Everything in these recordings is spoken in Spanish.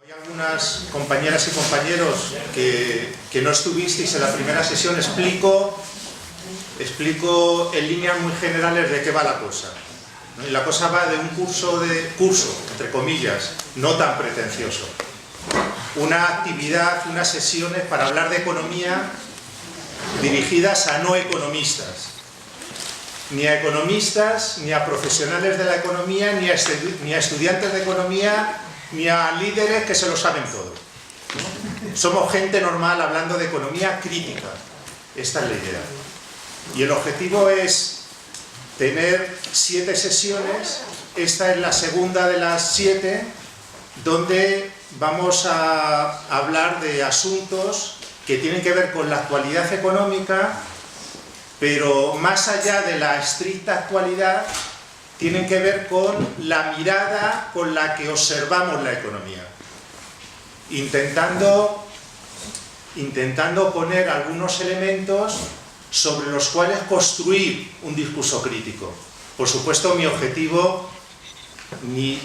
Hay algunas compañeras y compañeros que no estuvisteis en la primera sesión. Explico en líneas muy generales de qué va la cosa, ¿no? Y la cosa va de un curso, entre comillas, no tan pretencioso. Una actividad, unas sesiones para hablar de economía dirigidas a no economistas. Ni a economistas, ni a profesionales de la economía, ni a estudiantes de economía, ni a líderes que se lo saben todo, ¿no? Somos gente normal hablando de economía crítica. Esta es la idea. Y el objetivo es tener 7 sesiones. Esta es la segunda de las 7, donde vamos a hablar de asuntos que tienen que ver con la actualidad económica, pero más allá de la estricta actualidad, tienen que ver con la mirada con la que observamos la economía, intentando poner algunos elementos sobre los cuales construir un discurso crítico. Por supuesto, mi objetivo ni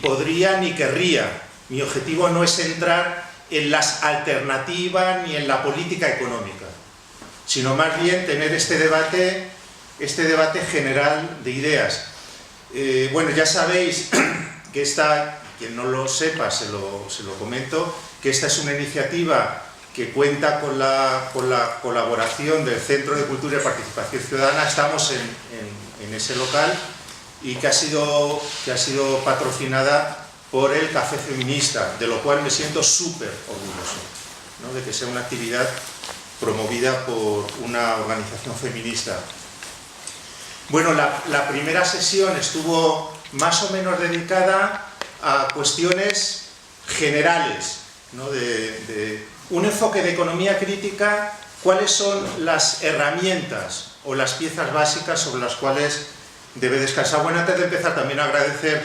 podría ni querría, mi objetivo no es entrar en las alternativas ni en la política económica, sino más bien tener este debate general de ideas. Bueno, ya sabéis que esta, quien no lo sepa, se lo comento, que esta es una iniciativa que cuenta con la colaboración del Centro de Cultura y Participación Ciudadana. Estamos en ese local, y que ha sido patrocinada por el Café Feminista, de lo cual me siento súper orgulloso, ¿no? De que sea una actividad promovida por una organización feminista. Bueno, la primera sesión estuvo más o menos dedicada a cuestiones generales, ¿no? De un enfoque de economía crítica, cuáles son las herramientas o las piezas básicas sobre las cuales debe descansar. Bueno, antes de empezar también agradecer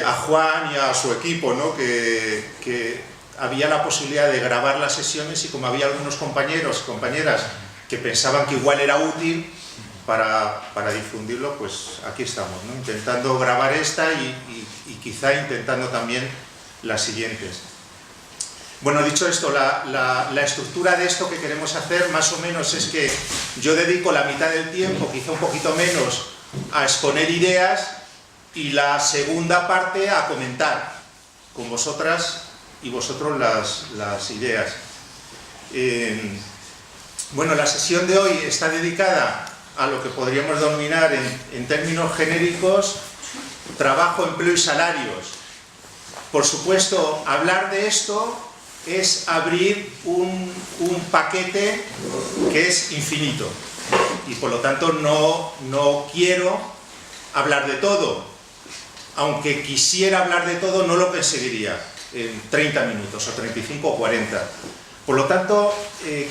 a Juan y a su equipo, ¿no? que había la posibilidad de grabar las sesiones, y como había algunos compañeros y compañeras que pensaban que igual era útil para difundirlo, pues aquí estamos, ¿no? Intentando grabar esta y quizá intentando también las siguientes. Bueno, dicho esto, la estructura de esto que queremos hacer más o menos es que yo dedico la mitad del tiempo, quizá un poquito menos, a exponer ideas, y la segunda parte a comentar con vosotras y vosotros las ideas. Bueno, la sesión de hoy está dedicada a lo que podríamos denominar en términos genéricos trabajo, empleo y salarios. Por supuesto, hablar de esto es abrir un paquete que es infinito, y por lo tanto no quiero hablar de todo. Aunque quisiera hablar de todo, no lo conseguiría en 30 minutos o 35 o 40. Por lo tanto,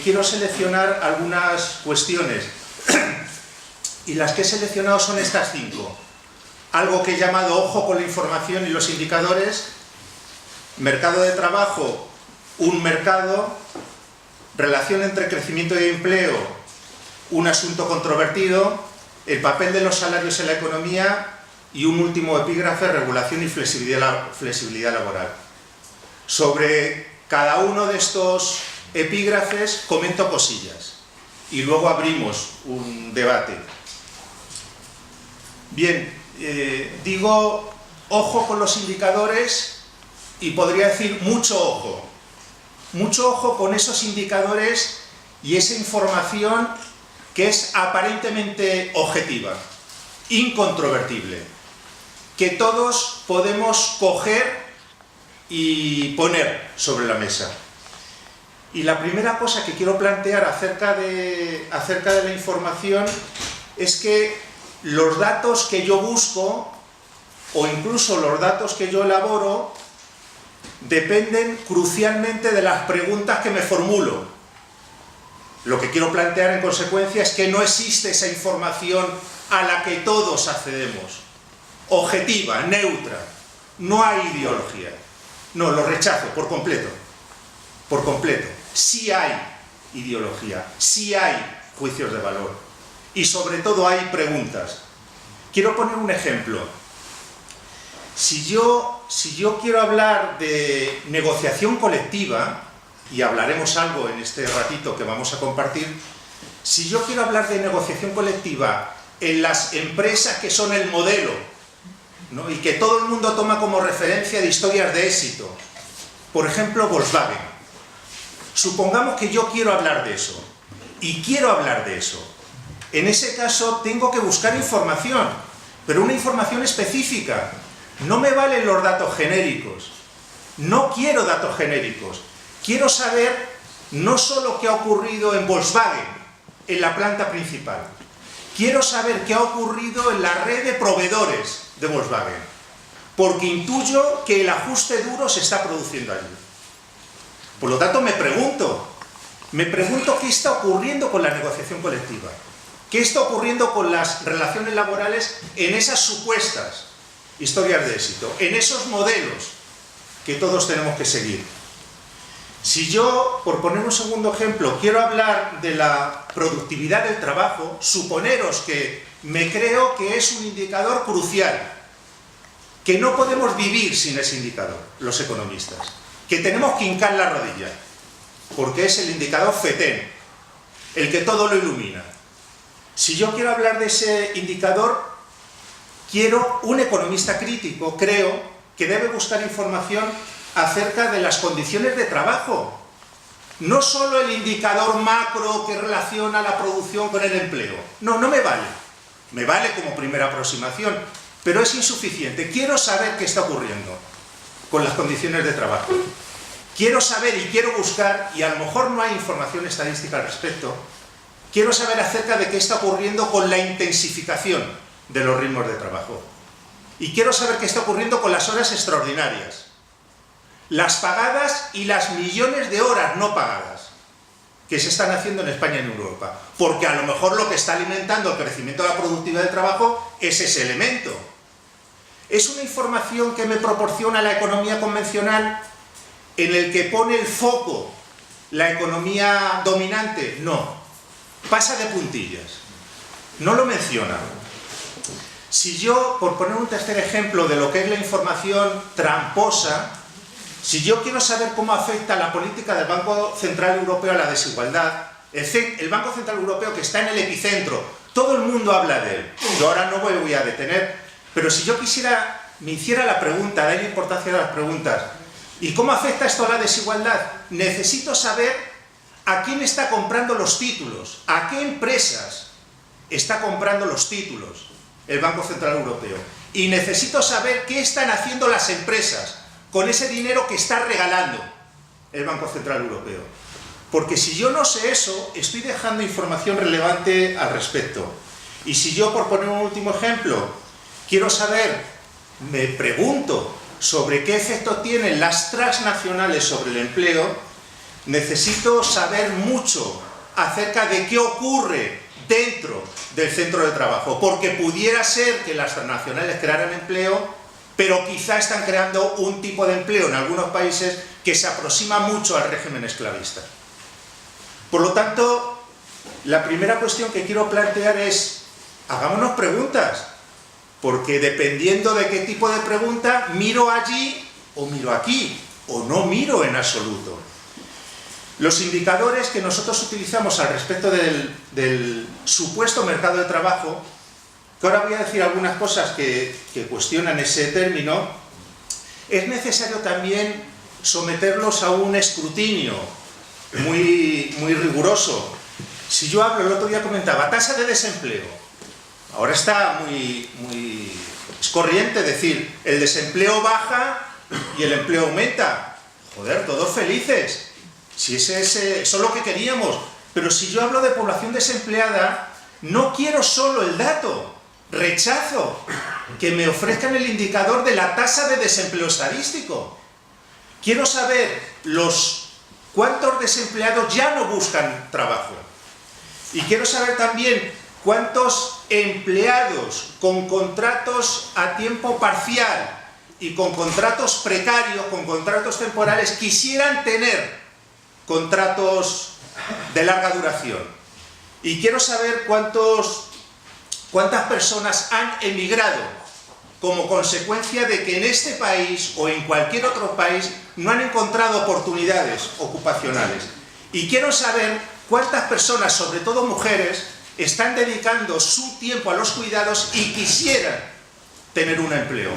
quiero seleccionar algunas cuestiones, y las que he seleccionado son estas 5. Algo que he llamado ojo con la información y los indicadores, mercado de trabajo, un mercado, relación entre crecimiento y empleo, un asunto controvertido, el papel de los salarios en la economía, y un último epígrafe, regulación y flexibilidad laboral. Sobre cada uno de estos epígrafes comento cosillas y luego abrimos un debate. Bien, digo ojo con los indicadores, y podría decir mucho ojo con esos indicadores y esa información que es aparentemente objetiva, incontrovertible, que todos podemos coger y poner sobre la mesa. Y la primera cosa que quiero plantear acerca de la información es que los datos que yo busco, o incluso los datos que yo elaboro, dependen crucialmente de las preguntas que me formulo. Lo que quiero plantear en consecuencia es que no existe esa información a la que todos accedemos, objetiva, neutra. No hay ideología. No, lo rechazo por completo. Por completo. Sí hay ideología, sí hay juicios de valor, y sobre todo hay preguntas. Quiero poner un ejemplo. Si yo yo quiero hablar de negociación colectiva, y hablaremos algo en este ratito que vamos a compartir, si yo quiero hablar de negociación colectiva en las empresas que son el modelo, ¿no?, y que todo el mundo toma como referencia de historias de éxito, por ejemplo Volkswagen, supongamos que yo quiero hablar de eso, y quiero hablar de eso, en ese caso tengo que buscar información, pero una información específica. No me valen los datos genéricos, no quiero datos genéricos, quiero saber no solo qué ha ocurrido en Volkswagen, en la planta principal, quiero saber qué ha ocurrido en la red de proveedores de Volkswagen, porque intuyo que el ajuste duro se está produciendo allí. Por lo tanto, me pregunto qué está ocurriendo con la negociación colectiva, qué está ocurriendo con las relaciones laborales en esas supuestas historias de éxito, en esos modelos que todos tenemos que seguir. Si yo, por poner un segundo ejemplo, quiero hablar de la productividad del trabajo, suponeros que me creo que es un indicador crucial, que no podemos vivir sin ese indicador, los economistas, que tenemos que hincar la rodilla, porque es el indicador FETEN, el que todo lo ilumina. Si yo quiero hablar de ese indicador, quiero un economista crítico, creo, que debe buscar información acerca de las condiciones de trabajo. No solo el indicador macro que relaciona la producción con el empleo. No, no me vale. Me vale como primera aproximación, pero es insuficiente. Quiero saber qué está ocurriendo con las condiciones de trabajo. Quiero saber y quiero buscar, y a lo mejor no hay información estadística al respecto, quiero saber acerca de qué está ocurriendo con la intensificación de los ritmos de trabajo. Y quiero saber qué está ocurriendo con las horas extraordinarias, las pagadas y las millones de horas no pagadas que se están haciendo en España y en Europa. Porque a lo mejor lo que está alimentando el crecimiento de la productividad del trabajo es ese elemento. ¿Es una información que me proporciona la economía convencional en el que pone el foco la economía dominante? No. Pasa de puntillas. No lo menciona. Si yo, por poner un tercer ejemplo de lo que es la información tramposa, si yo quiero saber cómo afecta la política del Banco Central Europeo a la desigualdad, el Banco Central Europeo que está en el epicentro, todo el mundo habla de él, yo ahora no me voy a detener, pero si yo me hiciera la pregunta, da la importancia de las preguntas, ¿y cómo afecta esto a la desigualdad? Necesito saber a quién está comprando los títulos, a qué empresas está comprando los títulos el Banco Central Europeo. Y necesito saber qué están haciendo las empresas con ese dinero que está regalando el Banco Central Europeo. Porque si yo no sé eso, estoy dejando información relevante al respecto. Y si yo, por poner un último ejemplo, quiero saber, me pregunto sobre qué efecto tienen las transnacionales sobre el empleo, necesito saber mucho acerca de qué ocurre dentro del centro de trabajo, porque pudiera ser que las transnacionales crearan empleo, pero quizá están creando un tipo de empleo en algunos países que se aproxima mucho al régimen esclavista. Por lo tanto, la primera cuestión que quiero plantear es, hagámonos preguntas, porque dependiendo de qué tipo de pregunta, miro allí o miro aquí, o no miro en absoluto. Los indicadores que nosotros utilizamos al respecto del supuesto mercado de trabajo, que ahora voy a decir algunas cosas que cuestionan ese término, es necesario también someterlos a un escrutinio muy riguroso. Si yo hablo, el otro día comentaba, tasa de desempleo. Ahora está es corriente decir, el desempleo baja y el empleo aumenta. Joder, todos felices. Si eso es lo que queríamos. Pero si yo hablo de población desempleada, no quiero solo el dato. Rechazo que me ofrezcan el indicador de la tasa de desempleo estadístico. Quiero saber cuántos desempleados ya no buscan trabajo. Y quiero saber también cuántos empleados con contratos a tiempo parcial y con contratos precarios, con contratos temporales, quisieran tener contratos de larga duración. Y quiero saber cuántas personas han emigrado como consecuencia de que en este país o en cualquier otro país no han encontrado oportunidades ocupacionales. Y quiero saber cuántas personas, sobre todo mujeres, están dedicando su tiempo a los cuidados y quisieran tener un empleo.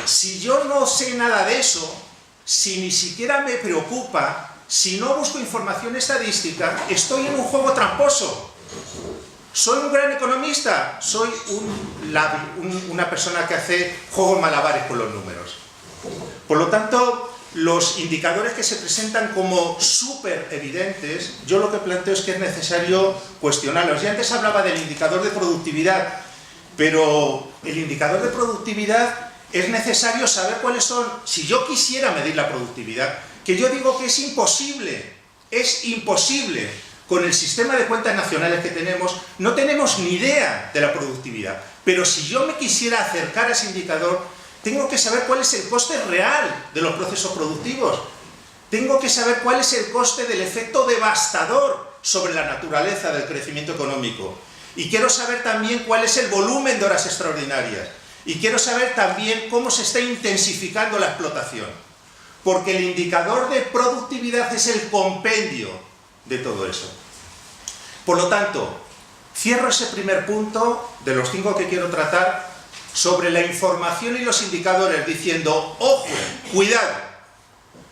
Si yo no sé nada de eso, si ni siquiera me preocupa, si no busco información estadística, estoy en un juego tramposo. ¿Soy un gran economista? Soy una persona que hace juegos malabares con los números. Por lo tanto, los indicadores que se presentan como súper evidentes, yo lo que planteo es que es necesario cuestionarlos. Ya antes hablaba del indicador de productividad, pero el indicador de productividad es necesario saber cuáles son. Si yo quisiera medir la productividad, que yo digo que es imposible con el sistema de cuentas nacionales que tenemos, no tenemos ni idea de la productividad. Pero si yo me quisiera acercar a ese indicador, tengo que saber cuál es el coste real de los procesos productivos. Tengo que saber cuál es el coste del efecto devastador sobre la naturaleza del crecimiento económico. Y quiero saber también cuál es el volumen de horas extraordinarias. Y quiero saber también cómo se está intensificando la explotación. Porque el indicador de productividad es el compendio de todo eso. Por lo tanto, cierro ese primer punto de los 5 que quiero tratar sobre la información y los indicadores diciendo, ojo, cuidado,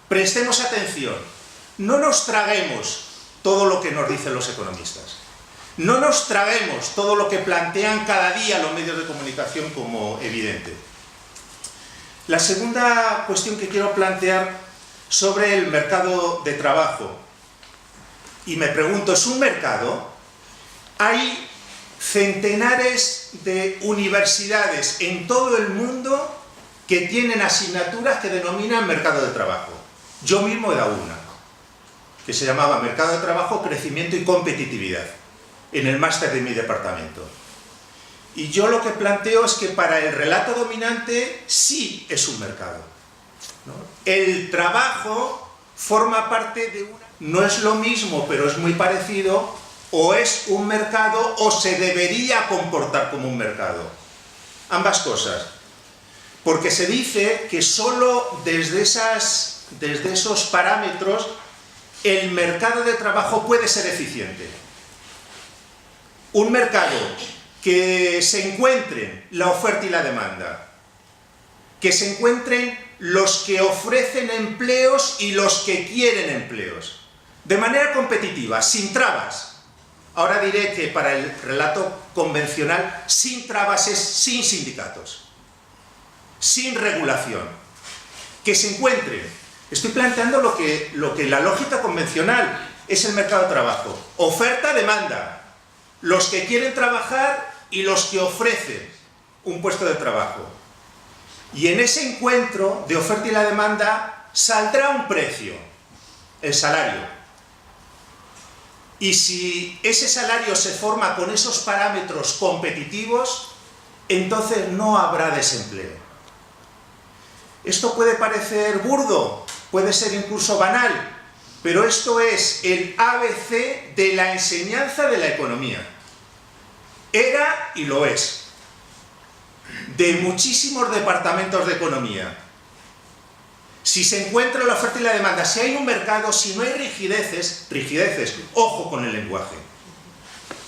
prestemos atención, no nos traguemos todo lo que nos dicen los economistas, no nos traguemos todo lo que plantean cada día los medios de comunicación como evidente. La segunda cuestión que quiero plantear sobre el mercado de trabajo. Y me pregunto, ¿es un mercado? Hay centenares de universidades en todo el mundo que tienen asignaturas que denominan mercado de trabajo. Yo mismo he dado una, que se llamaba Mercado de Trabajo, Crecimiento y Competitividad, en el máster de mi departamento. Y yo lo que planteo es que para el relato dominante sí es un mercado, ¿no? El trabajo forma parte de una... No es lo mismo, pero es muy parecido, o es un mercado o se debería comportar como un mercado. Ambas cosas. Porque se dice que solo desde esos parámetros el mercado de trabajo puede ser eficiente. Un mercado que se encuentren la oferta y la demanda, que se encuentren los que ofrecen empleos y los que quieren empleos, de manera competitiva, sin trabas. Ahora diré que para el relato convencional, sin trabas es sin sindicatos, sin regulación, que se encuentren. Estoy planteando lo que la lógica convencional es el mercado de trabajo. Oferta, demanda. Los que quieren trabajar y los que ofrecen un puesto de trabajo. Y en ese encuentro de oferta y la demanda saldrá un precio, el salario. Y si ese salario se forma con esos parámetros competitivos, entonces no habrá desempleo. Esto puede parecer burdo, puede ser incluso banal, pero esto es el ABC de la enseñanza de la economía. Era y lo es. De muchísimos departamentos de economía. Si se encuentra la oferta y la demanda, si hay un mercado, si no hay rigideces, ojo con el lenguaje.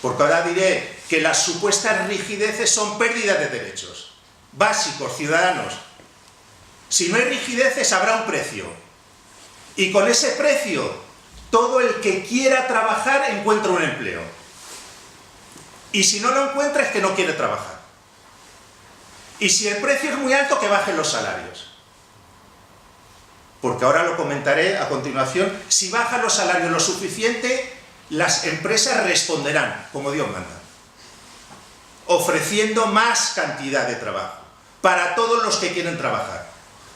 Porque ahora diré que las supuestas rigideces son pérdidas de derechos básicos, ciudadanos. Si no hay rigideces, habrá un precio. Y con ese precio, todo el que quiera trabajar encuentra un empleo. Y si no lo encuentra, es que no quiere trabajar. Y si el precio es muy alto, que bajen los salarios. Porque ahora lo comentaré a continuación. Si bajan los salarios lo suficiente, las empresas responderán, como Dios manda, ofreciendo más cantidad de trabajo para todos los que quieren trabajar.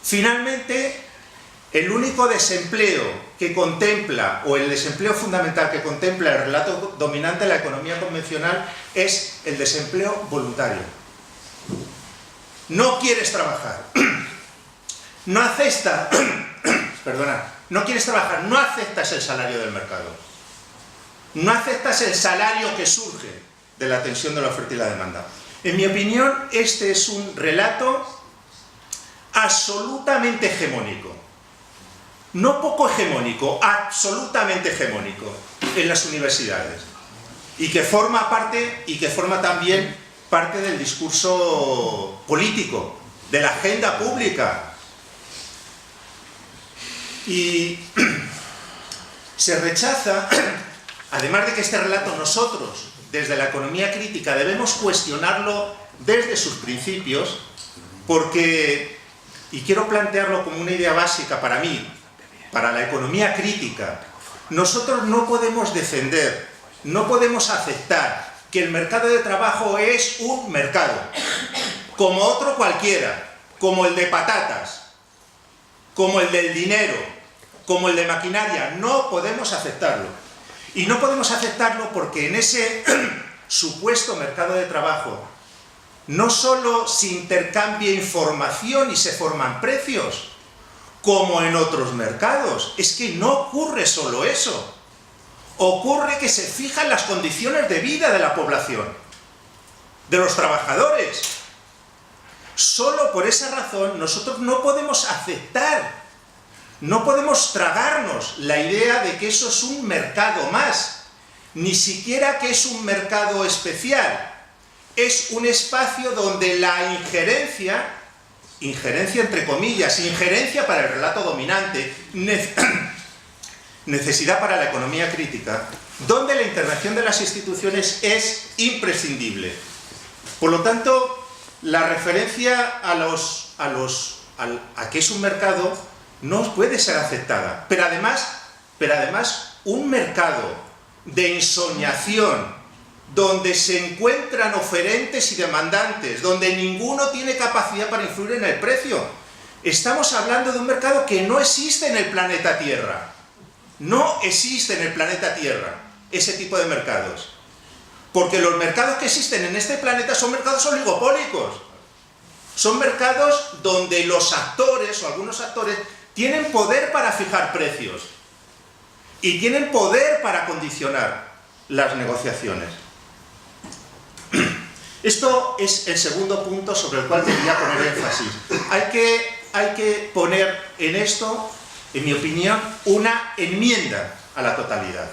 Finalmente, el único desempleo que contempla, o el desempleo fundamental que contempla el relato dominante de la economía convencional, es el desempleo voluntario. No quieres trabajar, no aceptas, no quieres trabajar, no aceptas el salario del mercado, no aceptas el salario que surge de la tensión de la oferta y la demanda. En mi opinión, este es un relato absolutamente hegemónico. No poco hegemónico, absolutamente hegemónico en las universidades. Y que forma también parte del discurso político, de la agenda pública. Y se rechaza, además de que este relato nosotros, desde la economía crítica, debemos cuestionarlo desde sus principios, porque, y quiero plantearlo como una idea básica para mí, para la economía crítica, nosotros no podemos defender, no podemos aceptar que el mercado de trabajo es un mercado, como otro cualquiera, como el de patatas, como el del dinero, como el de maquinaria. No podemos aceptarlo. Y no podemos aceptarlo porque en ese supuesto mercado de trabajo no solo se intercambia información y se forman precios, como en otros mercados. Es que no ocurre solo eso. Ocurre que se fijan las condiciones de vida de la población, de los trabajadores. Solo por esa razón nosotros no podemos aceptar, no podemos tragarnos la idea de que eso es un mercado más, ni siquiera que es un mercado especial. Es un espacio donde la injerencia entre comillas, injerencia para el relato dominante, necesidad para la economía crítica, donde la intervención de las instituciones es imprescindible. Por lo tanto, la referencia a que es un mercado no puede ser aceptada. Pero además un mercado de ensoñación, donde se encuentran oferentes y demandantes, donde ninguno tiene capacidad para influir en el precio. Estamos hablando de un mercado que no existe en el planeta Tierra. No existe en el planeta Tierra ese tipo de mercados. Porque los mercados que existen en este planeta son mercados oligopólicos. Son mercados donde los actores, o algunos actores, tienen poder para fijar precios. Y tienen poder para condicionar las negociaciones. Esto es el segundo punto sobre el cual quería poner énfasis. Hay que poner en esto, en mi opinión, una enmienda a la totalidad,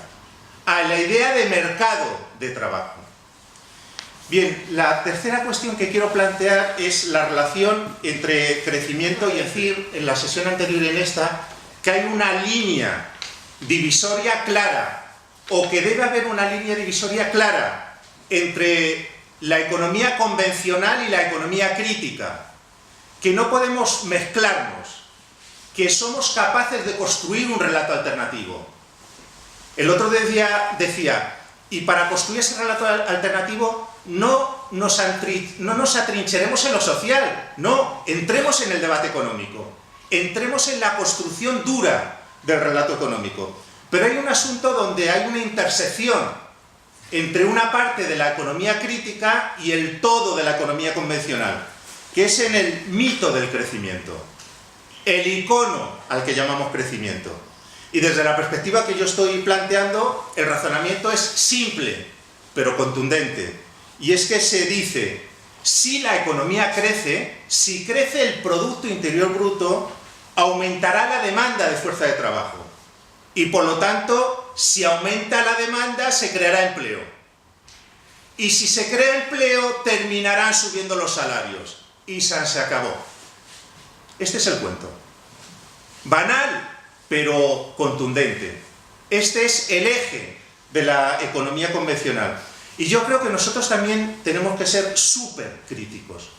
a la idea de mercado de trabajo. Bien, la tercera cuestión que quiero plantear es la relación entre crecimiento y decir, en la sesión anterior y en esta, que hay una línea divisoria clara, o que debe haber una línea divisoria clara entre la economía convencional y la economía crítica, que no podemos mezclarnos, que somos capaces de construir un relato alternativo. El otro día decía, y para construir ese relato alternativo no nos atrincheremos en lo social, no, entremos en el debate económico, entremos en la construcción dura del relato económico. Pero hay un asunto donde hay una intersección entre una parte de la economía crítica y el todo de la economía convencional, que es en el mito del crecimiento, el icono al que llamamos crecimiento. Y desde la perspectiva que yo estoy planteando, el razonamiento es simple, pero contundente. Y es que se dice, si la economía crece, si crece el Producto Interior Bruto, aumentará la demanda de fuerza de trabajo. Y por lo tanto, si aumenta la demanda, se creará empleo. Y si se crea empleo, terminarán subiendo los salarios. Y se acabó. Este es el cuento. Banal, pero contundente. Este es el eje de la economía convencional. Y yo creo que nosotros también tenemos que ser súper críticos,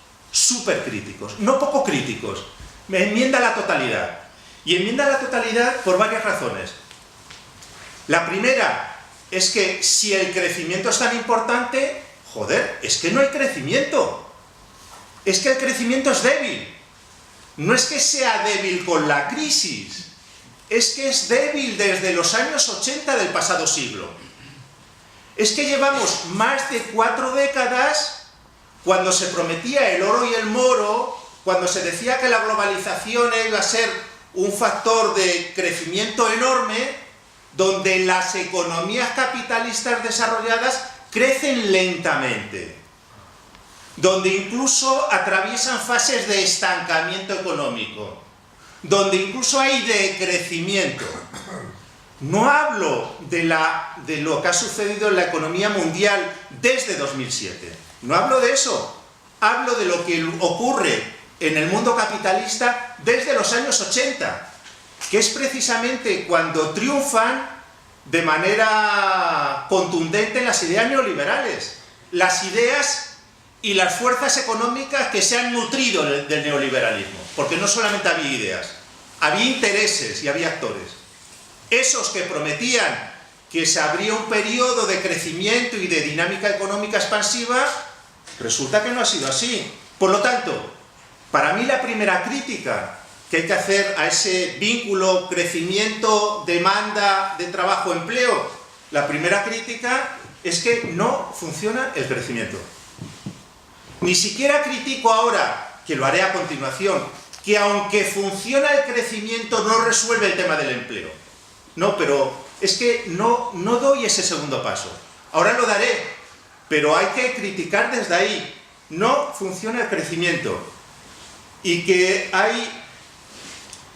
no poco críticos. Me enmienda la totalidad. Y enmienda la totalidad por varias razones. La primera es que si el crecimiento es tan importante, joder, es que no hay crecimiento. Es que el crecimiento es débil. No es que sea débil con la crisis, es que es débil desde los años 80 del pasado siglo. Es que llevamos más de 4 décadas cuando se prometía el oro y el moro, cuando se decía que la globalización iba a ser un factor de crecimiento enorme, donde las economías capitalistas desarrolladas crecen lentamente. donde incluso atraviesan fases de estancamiento económico, donde incluso hay decrecimiento. No hablo de lo que ha sucedido en la economía mundial desde 2007. No hablo de eso. Hablo de lo que ocurre en el mundo capitalista desde los años 80, que es precisamente cuando triunfan de manera contundente las ideas neoliberales, las ideas y las fuerzas económicas que se han nutrido del neoliberalismo, porque no solamente había ideas, había intereses y había actores. Esos que prometían que se abría un periodo de crecimiento y de dinámica económica expansiva, resulta que no ha sido así. Por lo tanto, para mí la primera crítica que hay que hacer a ese vínculo crecimiento, demanda de trabajo, empleo, la primera crítica es que no funciona el crecimiento. Ni siquiera critico ahora, que lo haré a continuación, que aunque funciona el crecimiento no resuelve el tema del empleo. No, pero es que no doy ese segundo paso. Ahora lo daré, pero hay que criticar desde ahí. No funciona el crecimiento. Y que hay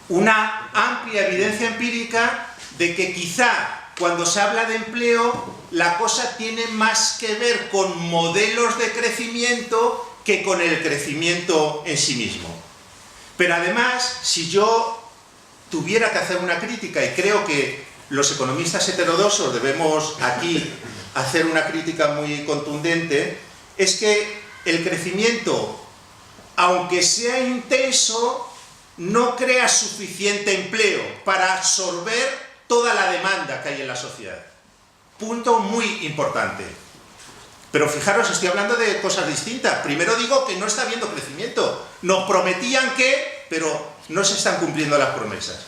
una amplia evidencia empírica de que quizá cuando se habla de empleo la cosa tiene más que ver con modelos de crecimiento que con el crecimiento en sí mismo. Pero además, si yo tuviera que hacer una crítica, y creo que los economistas heterodoxos debemos aquí hacer una crítica muy contundente, es que el crecimiento, aunque sea intenso, no crea suficiente empleo para absorber toda la demanda que hay en la sociedad. Punto muy importante. Pero fijaros, estoy hablando de cosas distintas. Primero digo que no está habiendo crecimiento. Nos prometían que, pero no se están cumpliendo las promesas.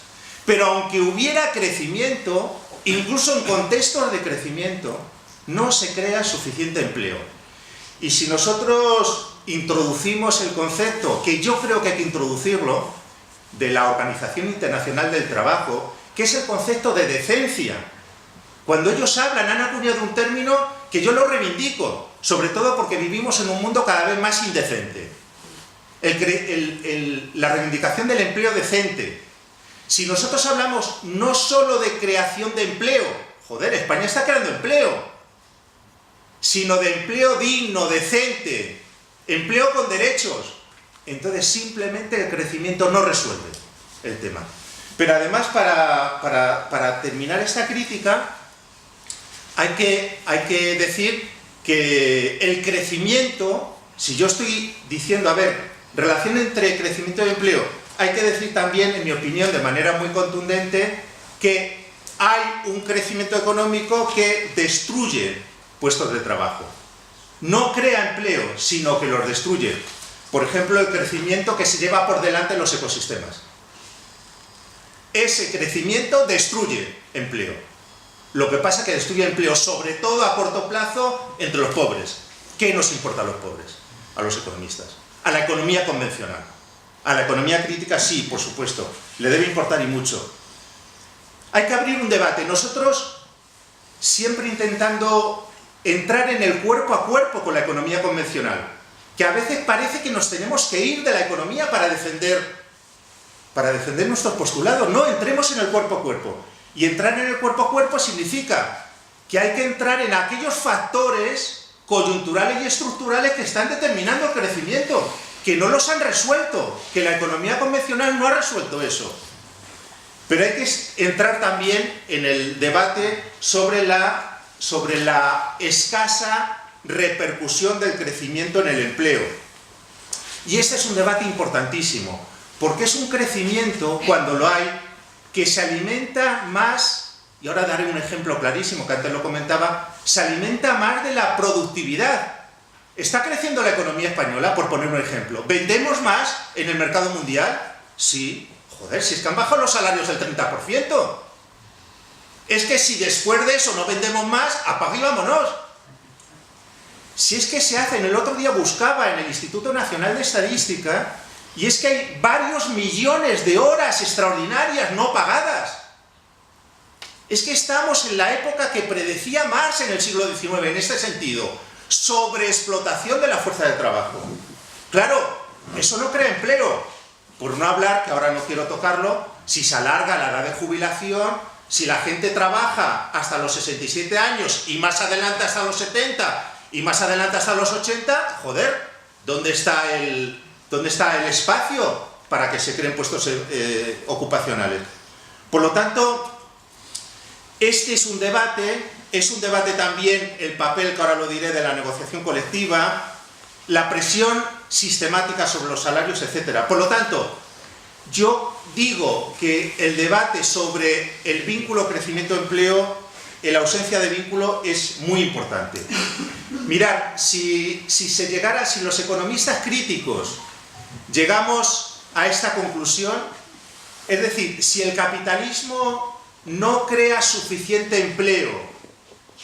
Pero aunque hubiera crecimiento, incluso en contextos de crecimiento, no se crea suficiente empleo. Y si nosotros introducimos el concepto, que yo creo que hay que introducirlo, de la Organización Internacional del Trabajo, que es el concepto de decencia. Cuando ellos hablan, han acuñado un término que yo lo reivindico, sobre todo porque vivimos en un mundo cada vez más indecente. La reivindicación del empleo decente. Si nosotros hablamos no solo de creación de empleo, joder, España está creando empleo, sino de empleo digno, decente, empleo con derechos, entonces simplemente el crecimiento no resuelve el tema. Pero además, para terminar esta crítica, hay que decir que el crecimiento, si yo estoy diciendo, a ver, relación entre crecimiento y empleo, hay que decir también, en mi opinión, de manera muy contundente, que hay un crecimiento económico que destruye puestos de trabajo. No crea empleo, sino que los destruye. Por ejemplo, el crecimiento que se lleva por delante en los ecosistemas. Ese crecimiento destruye empleo. Lo que pasa es que destruye empleo, sobre todo a corto plazo, entre los pobres. ¿Qué nos importa a los pobres? A los economistas. A la economía convencional. A la economía crítica sí, por supuesto. Le debe importar y mucho. Hay que abrir un debate. Nosotros, siempre intentando entrar en el cuerpo a cuerpo con la economía convencional, que a veces parece que nos tenemos que ir de la economía para defender nuestros postulados. No, entremos en el cuerpo a cuerpo. Y entrar en el cuerpo a cuerpo significa que hay que entrar en aquellos factores coyunturales y estructurales que están determinando el crecimiento, que no los han resuelto, que la economía convencional no ha resuelto eso. Pero hay que entrar también en el debate sobre la escasa repercusión del crecimiento en el empleo. Y este es un debate importantísimo, porque es un crecimiento, cuando lo hay, que se alimenta más, y ahora daré un ejemplo clarísimo que antes lo comentaba, se alimenta más de la productividad. ¿Está creciendo la economía española, por poner un ejemplo? ¿Vendemos más en el mercado mundial? Sí. Joder, si es que han bajado los salarios del 30%. Es que si después de eso no vendemos más, apaga y vámonos. Si es que se hacen, el otro día buscaba en el Instituto Nacional de Estadística, y es que hay varios millones de horas extraordinarias no pagadas. Es que estamos en la época que predecía Marx en el siglo XIX, en este sentido. sobreexplotación de la fuerza de trabajo. Claro, eso no crea empleo. Por no hablar, que ahora no quiero tocarlo, si se alarga la edad de jubilación, si la gente trabaja hasta los 67 años y más adelante hasta los 70 y más adelante hasta los 80, joder, ¿dónde está el espacio para que se creen puestos ocupacionales? Por lo tanto, este es un debate también el papel, que ahora lo diré, de la negociación colectiva, la presión sistemática sobre los salarios, etc. Por lo tanto, yo digo que el debate sobre el vínculo crecimiento-empleo, la ausencia de vínculo, es muy importante. Mirad, si los economistas críticos llegamos a esta conclusión, es decir, si el capitalismo no crea suficiente empleo,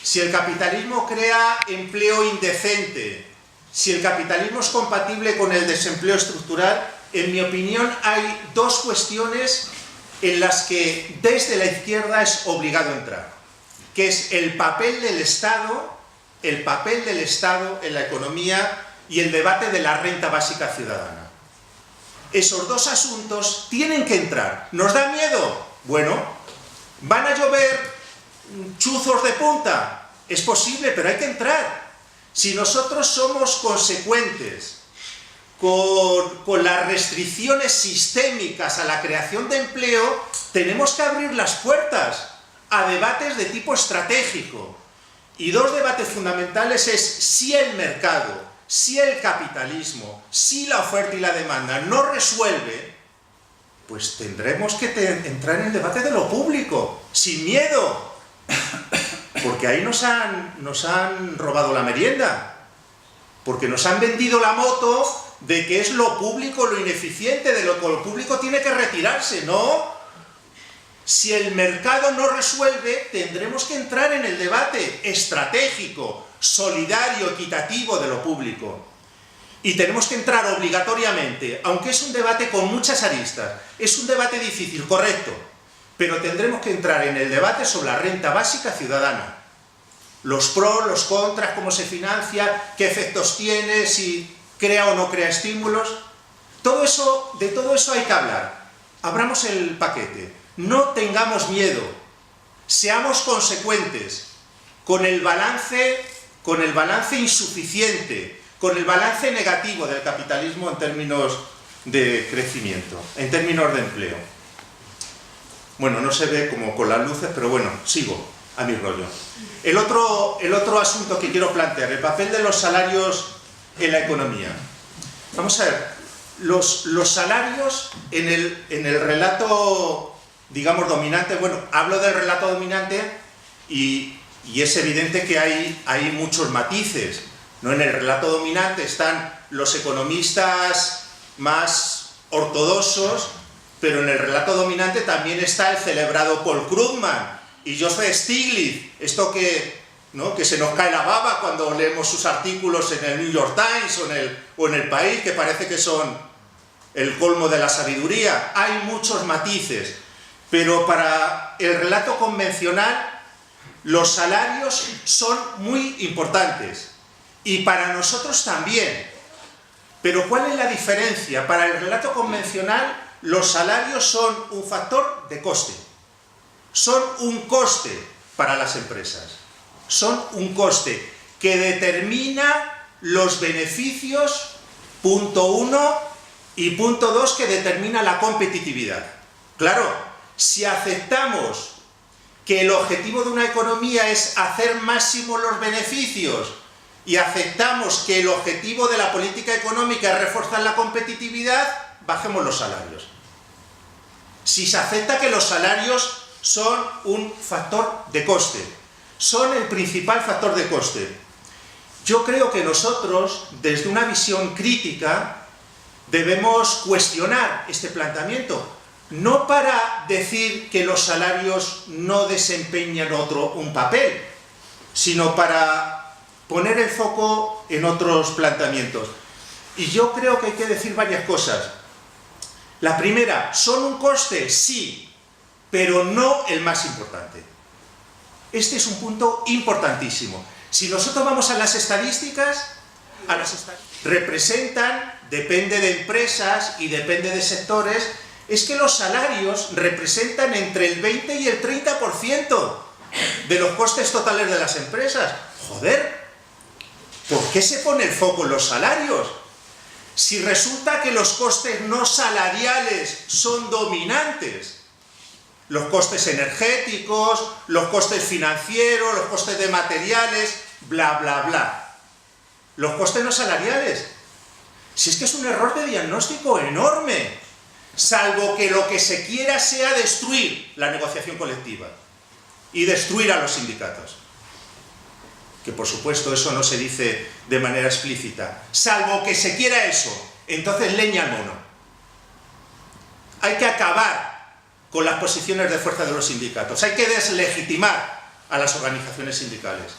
si el capitalismo crea empleo indecente, si el capitalismo es compatible con el desempleo estructural, en mi opinión hay dos cuestiones en las que desde la izquierda es obligado entrar, que es el papel del Estado en la economía y el debate de la renta básica ciudadana. Esos dos asuntos tienen que entrar. ¿Nos da miedo? Bueno, ¿van a llover chuzos de punta? Es posible, pero hay que entrar. Si nosotros somos consecuentes con las restricciones sistémicas a la creación de empleo, tenemos que abrir las puertas a debates de tipo estratégico. Y dos debates fundamentales es si el mercado, si el capitalismo, si la oferta y la demanda no resuelve, pues tendremos que entrar en el debate de lo público, sin miedo, porque ahí nos han robado la merienda, porque nos han vendido la moto de que es lo público lo ineficiente, de lo que lo público tiene que retirarse. No, si el mercado no resuelve, tendremos que entrar en el debate estratégico, solidario, equitativo de lo público. Y tenemos que entrar obligatoriamente, aunque es un debate con muchas aristas, es un debate difícil, correcto, pero tendremos que entrar en el debate sobre la renta básica ciudadana. Los pros, los contras, cómo se financia, qué efectos tiene, si crea o no crea estímulos. De todo eso hay que hablar. Abramos el paquete. No tengamos miedo. Seamos consecuentes con el balance insuficiente, con el balance negativo del capitalismo en términos de crecimiento, en términos de empleo. Bueno, no se ve como con las luces, pero bueno, sigo a mi rollo. El otro asunto que quiero plantear, el papel de los salarios en la economía. Vamos a ver, los salarios en el relato, digamos, dominante, bueno, hablo del relato dominante y es evidente que hay muchos matices, ¿no? En el relato dominante están los economistas más ortodoxos, pero en el relato dominante también está el celebrado Paul Krugman y Joseph Stiglitz, esto ¿no? que se nos cae la baba cuando leemos sus artículos en el New York Times o en El País, que parece que son el colmo de la sabiduría. Hay muchos matices, pero para el relato convencional los salarios son muy importantes y para nosotros también. Pero ¿cuál es la diferencia? Para el relato convencional los salarios son un factor de coste, son un coste para las empresas. Son un coste que determina los beneficios, punto 1, y punto 2, que determina la competitividad. Claro, si aceptamos que el objetivo de una economía es hacer máximo los beneficios y aceptamos que el objetivo de la política económica es reforzar la competitividad, bajemos los salarios. Si se acepta que los salarios son un factor de coste, son el principal factor de coste. Yo creo que nosotros, desde una visión crítica, debemos cuestionar este planteamiento, no para decir que los salarios no desempeñan un papel, sino para poner el foco en otros planteamientos. Y yo creo que hay que decir varias cosas. La primera, ¿son un coste? Sí, pero no el más importante. Este es un punto importantísimo. Si nosotros vamos a las estadísticas, representan, depende de empresas y depende de sectores, es que los salarios representan entre el 20 y el 30% de los costes totales de las empresas. Joder, ¿por qué se pone el foco en los salarios? Si resulta que los costes no salariales son dominantes, los costes energéticos, los costes financieros, los costes de materiales, bla, bla, bla. Los costes no salariales. Si es que es un error de diagnóstico enorme, salvo que lo que se quiera sea destruir la negociación colectiva y destruir a los sindicatos. Que por supuesto eso no se dice de manera explícita. Salvo que se quiera eso, entonces leña al mono. Hay que acabar con las posiciones de fuerza de los sindicatos. Hay que deslegitimar a las organizaciones sindicales.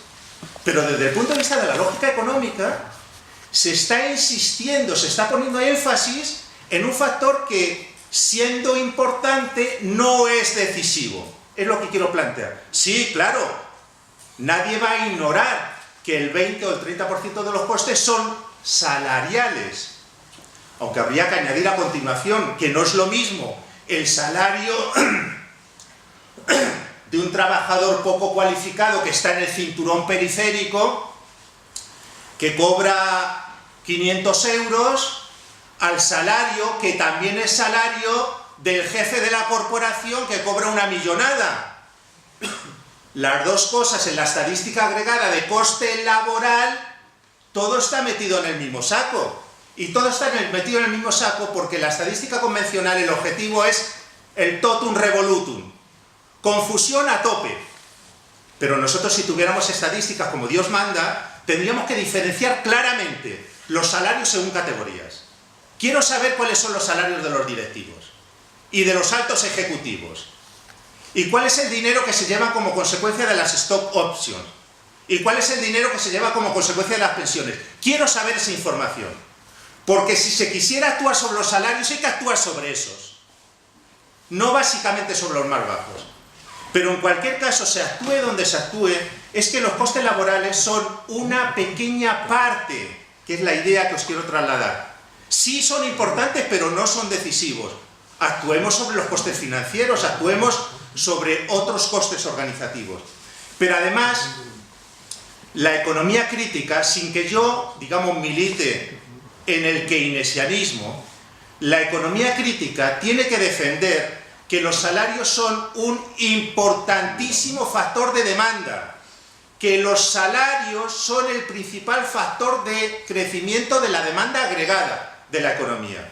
Pero desde el punto de vista de la lógica económica, se está insistiendo, se está poniendo énfasis en un factor que, siendo importante, no es decisivo. Es lo que quiero plantear. Sí, claro, nadie va a ignorar que el 20 o el 30% de los costes son salariales. Aunque habría que añadir a continuación que no es lo mismo el salario de un trabajador poco cualificado que está en el cinturón periférico, que cobra 500 euros, al salario, que también es salario, del jefe de la corporación que cobra una millonada. Las dos cosas en la estadística agregada de coste laboral, todo está metido en el mismo saco. Y todo está metido en el mismo saco porque la estadística convencional, el objetivo es el totum revolutum. Confusión a tope. Pero nosotros, si tuviéramos estadísticas como Dios manda, tendríamos que diferenciar claramente los salarios según categorías. Quiero saber cuáles son los salarios de los directivos y de los altos ejecutivos. Y cuál es el dinero que se lleva como consecuencia de las stock options. Y cuál es el dinero que se lleva como consecuencia de las pensiones. Quiero saber esa información. Porque si se quisiera actuar sobre los salarios, hay que actuar sobre esos. No básicamente sobre los más bajos. Pero en cualquier caso, se actúe donde se actúe, es que los costes laborales son una pequeña parte, que es la idea que os quiero trasladar. Sí son importantes, pero no son decisivos. Actuemos sobre los costes financieros, actuemos sobre otros costes organizativos. Pero además, la economía crítica, sin que yo, digamos, milite en el keynesianismo, la economía crítica tiene que defender que los salarios son un importantísimo factor de demanda, que los salarios son el principal factor de crecimiento de la demanda agregada de la economía,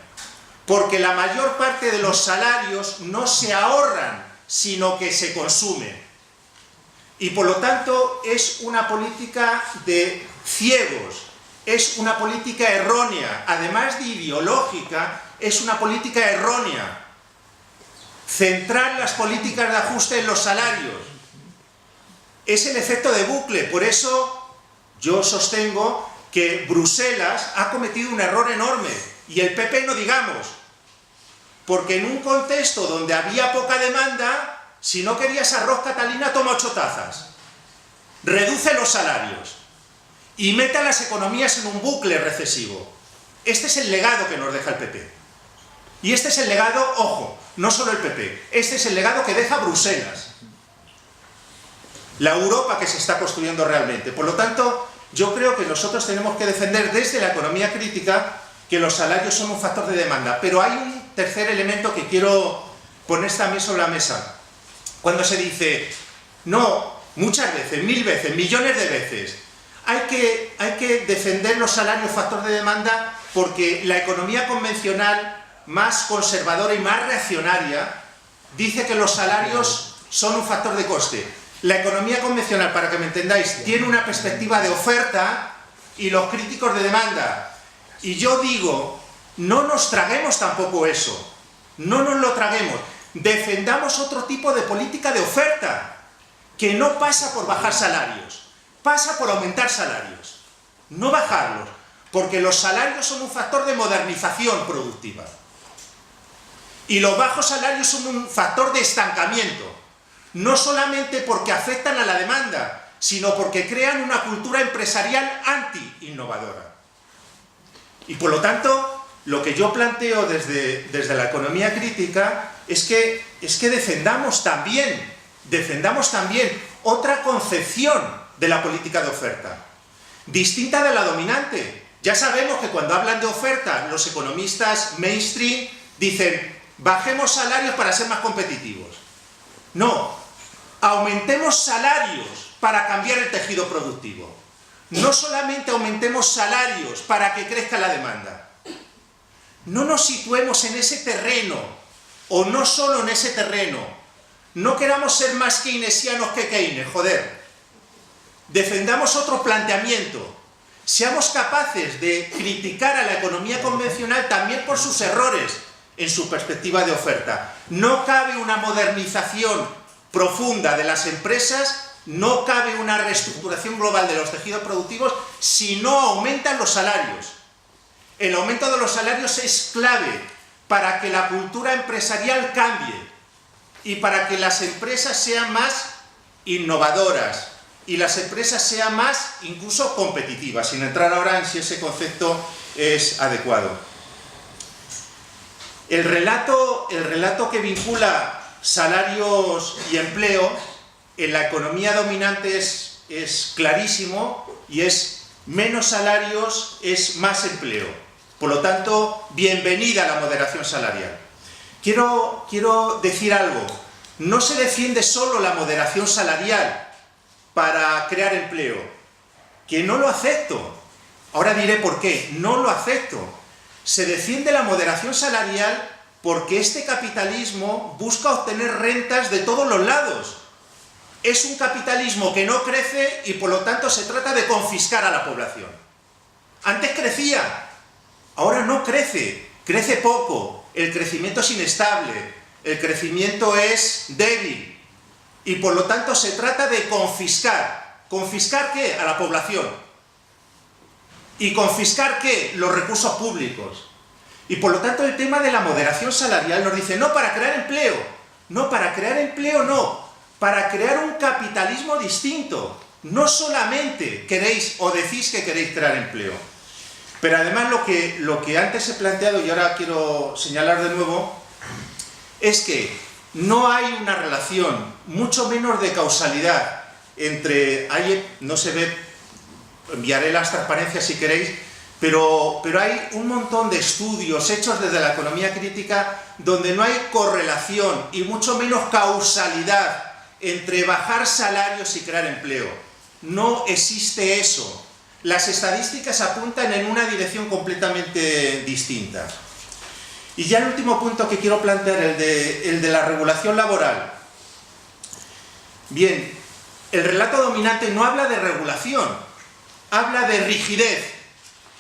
porque la mayor parte de los salarios no se ahorran, sino que se consumen. Y por lo tanto es una política de ciegos, es una política errónea, además de ideológica, es una política errónea. Centrar las políticas de ajuste en los salarios es el efecto de bucle. Por eso yo sostengo que Bruselas ha cometido un error enorme, y el PP no digamos, porque en un contexto donde había poca demanda, si no querías arroz Catalina, toma 8 tazas. Reduce los salarios y mete a las economías en un bucle recesivo. Este es el legado que nos deja el PP. Y este es el legado, ojo, no solo el PP, este es el legado que deja Bruselas. La Europa que se está construyendo realmente. Por lo tanto, yo creo que nosotros tenemos que defender desde la economía crítica que los salarios son un factor de demanda. Pero hay un tercer elemento que quiero poner también sobre la mesa. Cuando se dice, no, muchas veces, 1000 veces, millones de veces, hay que defender los salarios factor de demanda porque la economía convencional, más conservadora y más reaccionaria, dice que los salarios son un factor de coste. La economía convencional, para que me entendáis, tiene una perspectiva de oferta y los críticos de demanda. Y yo digo, no nos traguemos tampoco eso, no nos lo traguemos, defendamos otro tipo de política de oferta, que no pasa por bajar salarios, pasa por aumentar salarios, no bajarlos, porque los salarios son un factor de modernización productiva. Y los bajos salarios son un factor de estancamiento, no solamente porque afectan a la demanda, sino porque crean una cultura empresarial anti-innovadora. Y por lo tanto, lo que yo planteo desde la economía crítica es que defendamos también otra concepción de la política de oferta, distinta de la dominante. Ya sabemos que cuando hablan de oferta, los economistas mainstream dicen, bajemos salarios para ser más competitivos. No, aumentemos salarios para cambiar el tejido productivo. No solamente aumentemos salarios para que crezca la demanda. No nos situemos en ese terreno, o no solo en ese terreno. No queramos ser más keynesianos que Keynes, joder. Defendamos otro planteamiento. Seamos capaces de criticar a la economía convencional también por sus errores en su perspectiva de oferta. No cabe una modernización profunda de las empresas, no cabe una reestructuración global de los tejidos productivos si no aumentan los salarios. El aumento de los salarios es clave para que la cultura empresarial cambie y para que las empresas sean más innovadoras y las empresas sean más incluso competitivas, sin entrar ahora en si ese concepto es adecuado. El relato que vincula salarios y empleo en la economía dominante es clarísimo y es menos salarios es más empleo. Por lo tanto, bienvenida a la moderación salarial. Quiero decir algo. No se defiende solo la moderación salarial para crear empleo, que no lo acepto. Ahora diré por qué. No lo acepto. Se defiende la moderación salarial porque este capitalismo busca obtener rentas de todos los lados. Es un capitalismo que no crece y por lo tanto se trata de confiscar a la población. Antes crecía, ahora no crece, crece poco, el crecimiento es inestable, el crecimiento es débil y por lo tanto se trata de confiscar. ¿Confiscar qué? A la población. ¿Y confiscar qué? Los recursos públicos. Y por lo tanto el tema de la moderación salarial nos dice, no para crear empleo, no para crear empleo, no. Para crear un capitalismo distinto. No solamente queréis o decís que queréis crear empleo. Pero además lo que antes he planteado y ahora quiero señalar de nuevo es que no hay una relación, mucho menos de causalidad, entre, no se ve, enviaré las transparencias si queréis, pero hay un montón de estudios hechos desde la economía crítica donde no hay correlación y mucho menos causalidad entre bajar salarios y crear empleo. No existe eso. Las estadísticas apuntan en una dirección completamente distinta. Y ya el último punto que quiero plantear, el de la regulación laboral. Bien, el relato dominante no habla de regulación, habla de rigidez,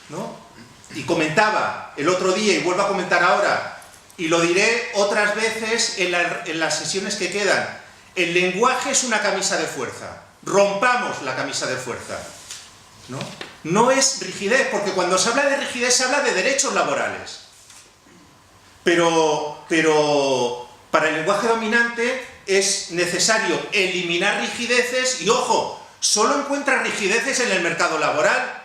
¿no? Y comentaba el otro día, y vuelvo a comentar ahora, y lo diré otras veces en las sesiones que quedan, el lenguaje es una camisa de fuerza. Rompamos la camisa de fuerza, ¿no? No es rigidez, porque cuando se habla de rigidez se habla de derechos laborales. Pero para el lenguaje dominante es necesario eliminar rigideces y, ojo, solo encuentra rigideces en el mercado laboral.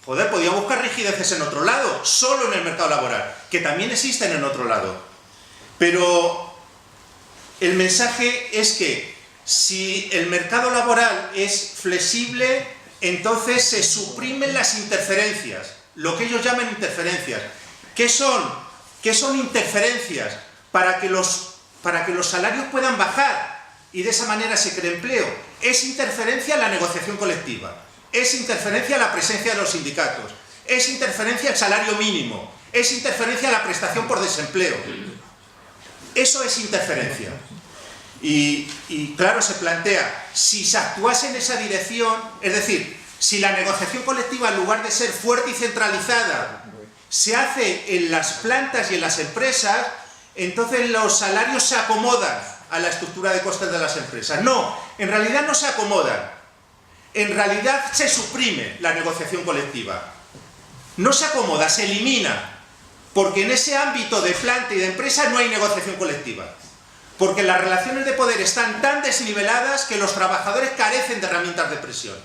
Joder, podía buscar rigideces en otro lado, solo en el mercado laboral, que también existen en otro lado. Pero el mensaje es que si el mercado laboral es flexible, entonces se suprimen las interferencias, lo que ellos llaman interferencias. ¿Qué son interferencias? Para que los salarios puedan bajar y de esa manera se cree empleo. Es interferencia la negociación colectiva, es interferencia la presencia de los sindicatos, es interferencia el salario mínimo, es interferencia la prestación por desempleo. Eso es interferencia. Y claro, se plantea, si se actuase en esa dirección, es decir, si la negociación colectiva en lugar de ser fuerte y centralizada se hace en las plantas y en las empresas, entonces los salarios se acomodan a la estructura de costes de las empresas. No, en realidad no se acomodan. En realidad se suprime la negociación colectiva. No se acomoda, se elimina. Porque en ese ámbito de planta y de empresa no hay negociación colectiva. porque las relaciones de poder están tan desniveladas que los trabajadores carecen de herramientas de presión.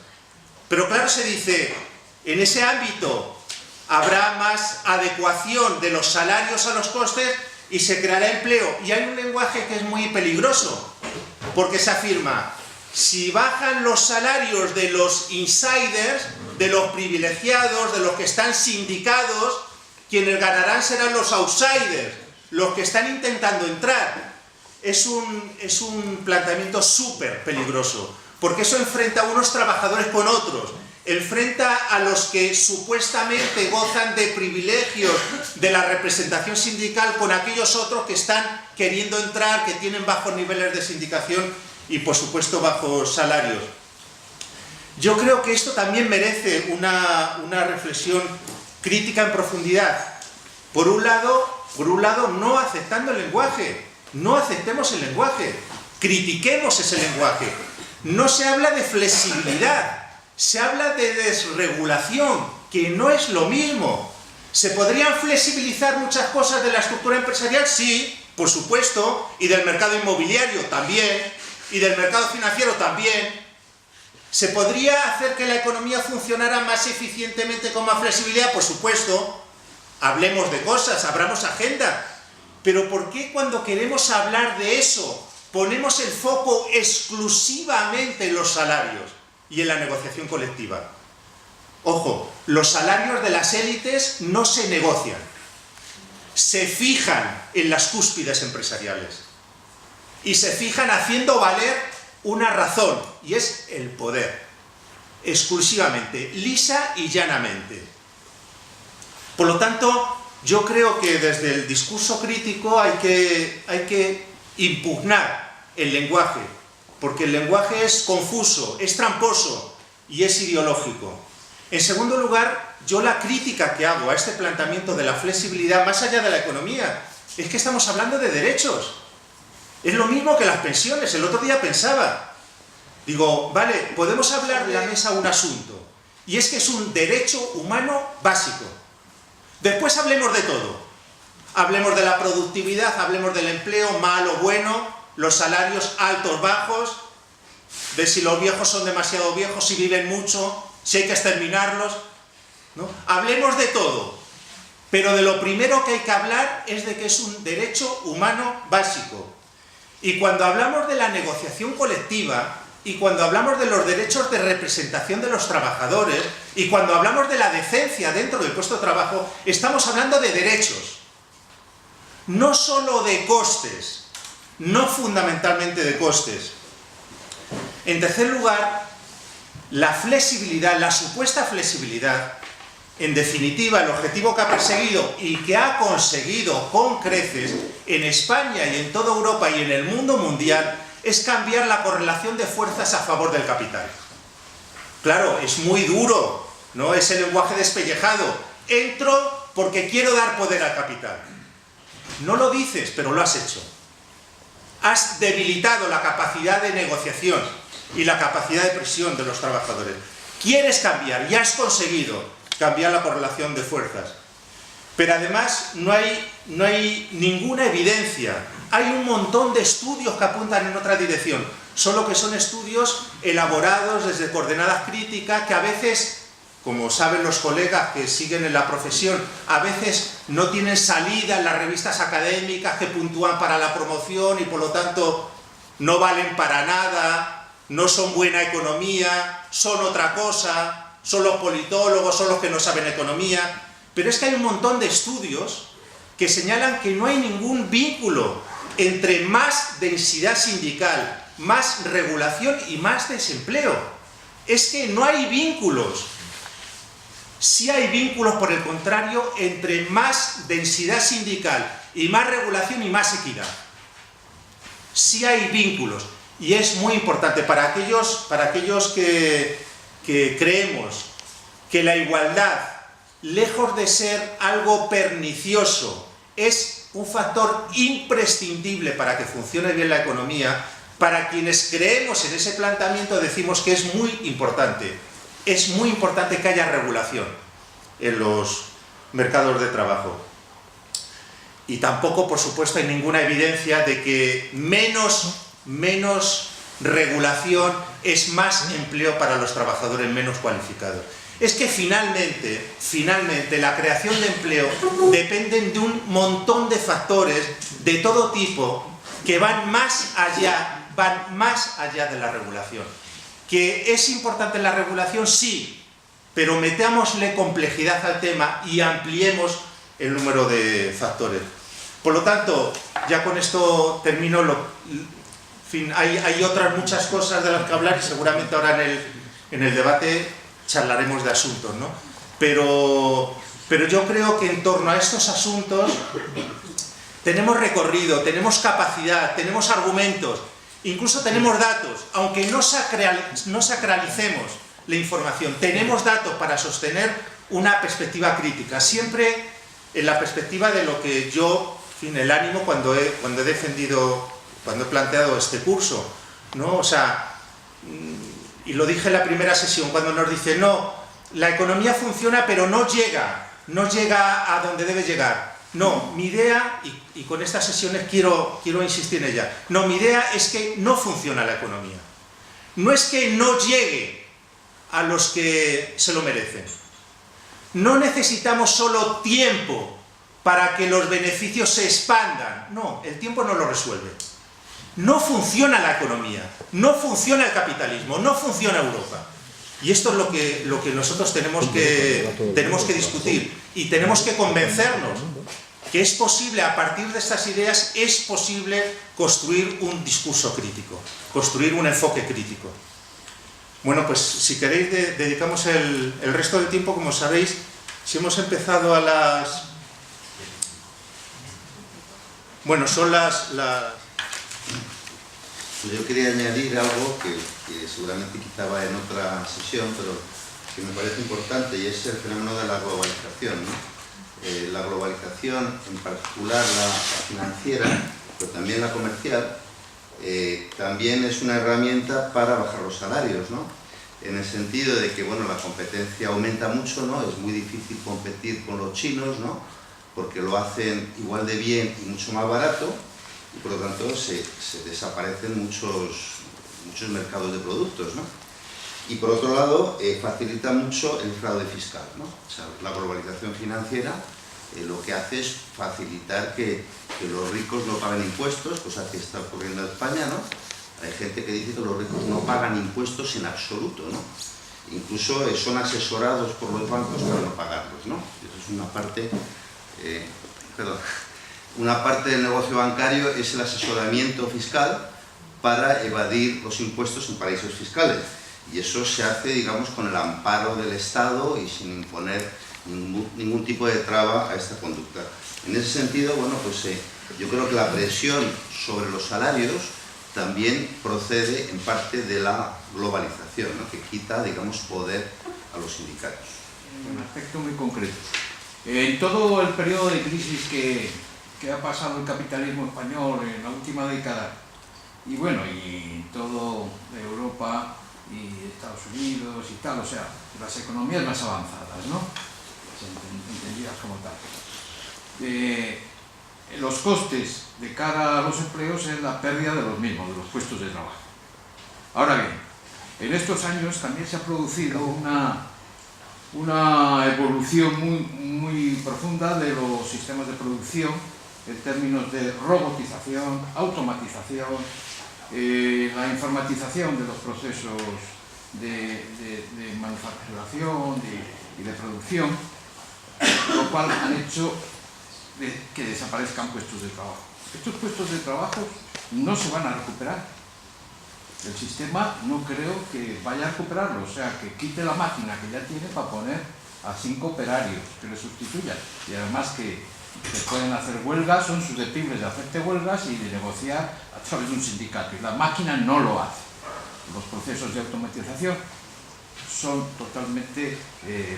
Pero claro, se dice, en ese ámbito habrá más adecuación de los salarios a los costes y se creará empleo. Y hay un lenguaje que es muy peligroso, porque se afirma, si bajan los salarios de los insiders, de los privilegiados, de los que están sindicados, quienes ganarán serán los outsiders, los que están intentando entrar. Es un planteamiento súper peligroso, porque eso enfrenta a unos trabajadores con otros, enfrenta a los que supuestamente gozan de privilegios de la representación sindical con aquellos otros que están queriendo entrar, que tienen bajos niveles de sindicación y por supuesto bajos salarios. Yo creo que esto también merece una reflexión crítica en profundidad. Por un lado, no aceptando el lenguaje, no aceptemos el lenguaje, critiquemos ese lenguaje. No se habla de flexibilidad, se habla de desregulación, que no es lo mismo. ¿Se podrían flexibilizar muchas cosas de la estructura empresarial? Sí, por supuesto, y del mercado inmobiliario también, y del mercado financiero también. ¿Se podría hacer que la economía funcionara más eficientemente con más flexibilidad? Por supuesto. Hablemos de cosas, abramos agenda. Pero ¿por qué cuando queremos hablar de eso ponemos el foco exclusivamente en los salarios y en la negociación colectiva? Ojo, los salarios de las élites no se negocian, se fijan en las cúspides empresariales y se fijan haciendo valer una razón, y es el poder, exclusivamente, lisa y llanamente. Por lo tanto, yo creo que desde el discurso crítico hay que impugnar el lenguaje, porque el lenguaje es confuso, es tramposo y es ideológico. En segundo lugar, yo la crítica que hago a este planteamiento de la flexibilidad, más allá de la economía, es que estamos hablando de derechos. Es lo mismo que las pensiones. El otro día pensaba, digo, vale, podemos hablar de la mesa un asunto, y es que es un derecho humano básico. Después hablemos de todo. Hablemos de la productividad, hablemos del empleo, malo, bueno, los salarios altos, bajos, de si los viejos son demasiado viejos, si viven mucho, si hay que exterminarlos, ¿no? Hablemos de todo, pero de lo primero que hay que hablar es de que es un derecho humano básico. Y cuando hablamos de la negociación colectiva, y cuando hablamos de los derechos de representación de los trabajadores, y cuando hablamos de la decencia dentro del puesto de trabajo, estamos hablando de derechos, no solo de costes, no fundamentalmente de costes. En tercer lugar, la flexibilidad, la supuesta flexibilidad, en definitiva, el objetivo que ha perseguido y que ha conseguido con creces en España y en toda Europa y en el mundo mundial, es cambiar la correlación de fuerzas a favor del capital. Claro, es muy duro, ¿no? Ese lenguaje despellejado. Entro porque quiero dar poder al capital. No lo dices, pero lo has hecho. Has debilitado la capacidad de negociación y la capacidad de presión de los trabajadores. Quieres cambiar y has conseguido cambiar la correlación de fuerzas. Pero además no hay ninguna evidencia. Hay un montón de estudios que apuntan en otra dirección, solo que son estudios elaborados desde coordenadas críticas que a veces, como saben los colegas que siguen en la profesión, a veces no tienen salida en las revistas académicas que puntúan para la promoción y por lo tanto no valen para nada, no son buena economía, son otra cosa, son los politólogos, son los que no saben economía. Pero es que hay un montón de estudios que señalan que no hay ningún vínculo entre más densidad sindical, más regulación y más desempleo. Es que no hay vínculos. Sí hay vínculos, por el contrario, entre más densidad sindical y más regulación y más equidad. Sí hay vínculos. Y es muy importante para aquellos que creemos que la igualdad, lejos de ser algo pernicioso, es un factor imprescindible para que funcione bien la economía. Para quienes creemos en ese planteamiento decimos que es muy importante que haya regulación en los mercados de trabajo. Y tampoco, por supuesto, hay ninguna evidencia de que menos regulación es más empleo para los trabajadores menos cualificados. Es que finalmente, la creación de empleo depende de un montón de factores de todo tipo que van más allá de la regulación. ¿Que es importante la regulación? Sí, pero metámosle complejidad al tema y ampliemos el número de factores. Por lo tanto, ya con esto termino. Hay otras muchas cosas de las que hablar y seguramente ahora en el debate charlaremos de asuntos, ¿no? Pero yo creo que en torno a estos asuntos tenemos recorrido, tenemos capacidad, tenemos argumentos, incluso tenemos datos, aunque no sacralicemos la información, tenemos datos para sostener una perspectiva crítica, siempre en la perspectiva de lo que yo, el ánimo cuando he planteado este curso, ¿no? O sea, y lo dije en la primera sesión, cuando nos dice, no, la economía funciona pero no llega a donde debe llegar. No, mi idea, y con estas sesiones quiero insistir en ella, no, mi idea es que no funciona la economía. No es que no llegue a los que se lo merecen. No necesitamos solo tiempo para que los beneficios se expandan. No, el tiempo no lo resuelve. No funciona la economía, no funciona el capitalismo, no funciona Europa. Y esto es lo que nosotros tenemos que discutir y tenemos que convencernos que es posible, a partir de estas ideas, es posible construir un discurso crítico, construir un enfoque crítico. Bueno, pues si queréis dedicamos el resto del tiempo, como sabéis, si hemos empezado a las... Bueno, son las... Yo quería añadir algo que seguramente quizá va en otra sesión, pero que me parece importante, y es el fenómeno de la globalización, ¿no? La globalización, en particular la financiera, pero también la comercial, también es una herramienta para bajar los salarios, ¿no? En el sentido de que, bueno, la competencia aumenta mucho, ¿no? Es muy difícil competir con los chinos, ¿no? Porque lo hacen igual de bien y mucho más barato, y por lo tanto se desaparecen muchos mercados de productos, ¿no? Y por otro lado, facilita mucho el fraude fiscal, ¿no? O sea, la globalización financiera lo que hace es facilitar que los ricos no paguen impuestos, cosa que está ocurriendo en España, ¿no? Hay gente que dice que los ricos no pagan impuestos en absoluto, ¿no? Incluso son asesorados por los bancos para no pagarlos, ¿no? Eso es una parte... Una parte del negocio bancario es el asesoramiento fiscal para evadir los impuestos en paraísos fiscales. Y eso se hace, digamos, con el amparo del Estado y sin imponer ningún tipo de traba a esta conducta. En ese sentido, bueno, pues yo creo que la presión sobre los salarios también procede en parte de la globalización, ¿no? Que quita, digamos, poder a los sindicatos. Un aspecto muy concreto. En todo el periodo de crisis que ha pasado el capitalismo español en la última década, y bueno, y en toda Europa y Estados Unidos y tal, o sea, las economías más avanzadas, ¿no? Entendidas como tal. Los costes de cara a los empleos es la pérdida de los mismos, de los puestos de trabajo. Ahora bien, en estos años también se ha producido una evolución muy profunda de los sistemas de producción en términos de robotización, automatización, la informatización de los procesos de manufacturación y de producción, lo cual han hecho que desaparezcan puestos de trabajo. Estos puestos de trabajo no se van a recuperar. El sistema no creo que vaya a recuperarlo, o sea, que quite la máquina que ya tiene para poner a 5 operarios que le sustituyan. Y además que pueden hacer huelgas, son susceptibles de hacerte huelgas y de negociar a través de un sindicato. Y la máquina no lo hace. Los procesos de automatización son totalmente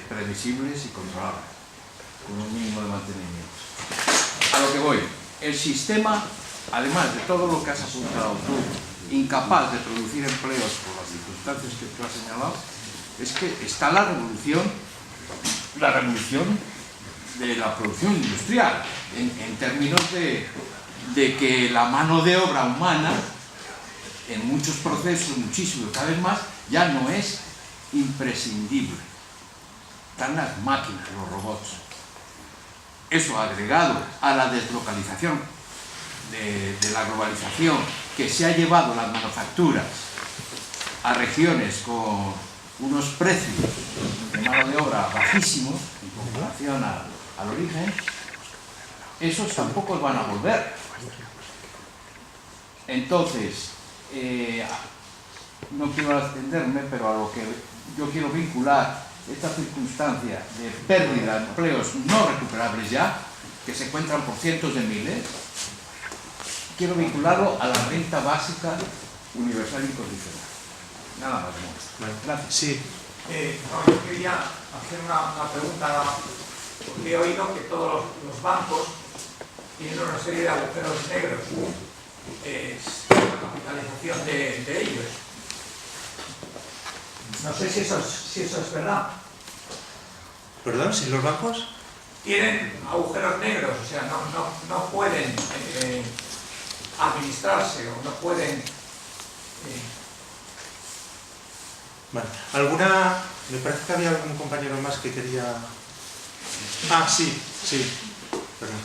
previsibles y controlables, con un mínimo de mantenimiento. A lo que voy, el sistema, además de todo lo que has apuntado tú, incapaz de producir empleos por las circunstancias que tú has señalado, es que está la revolución de la producción industrial, en términos de que la mano de obra humana, en muchos procesos, muchísimos, cada vez más, ya no es imprescindible. Están las máquinas, los robots. Eso agregado a la deslocalización de la globalización, que se ha llevado las manufacturas a regiones con unos precios de mano de obra bajísimos en comparación al origen, esos tampoco van a volver. Entonces, no quiero extenderme, pero a lo que yo quiero vincular esta circunstancia de pérdida de empleos no recuperables ya, que se encuentran por cientos de miles, quiero vincularlo a la renta básica universal incondicional. Nada más. Bueno, Gracias. sí. No, yo quería hacer una pregunta, porque he oído que todos los bancos tienen una serie de agujeros negros, la capitalización de ellos. No sé si eso es verdad. ¿Perdón? ¿Si los bancos? Tienen agujeros negros, o sea, no pueden administrarse o no pueden... Vale. ¿Alguna...? Me parece que había algún compañero más que quería... Ah, sí, perdón.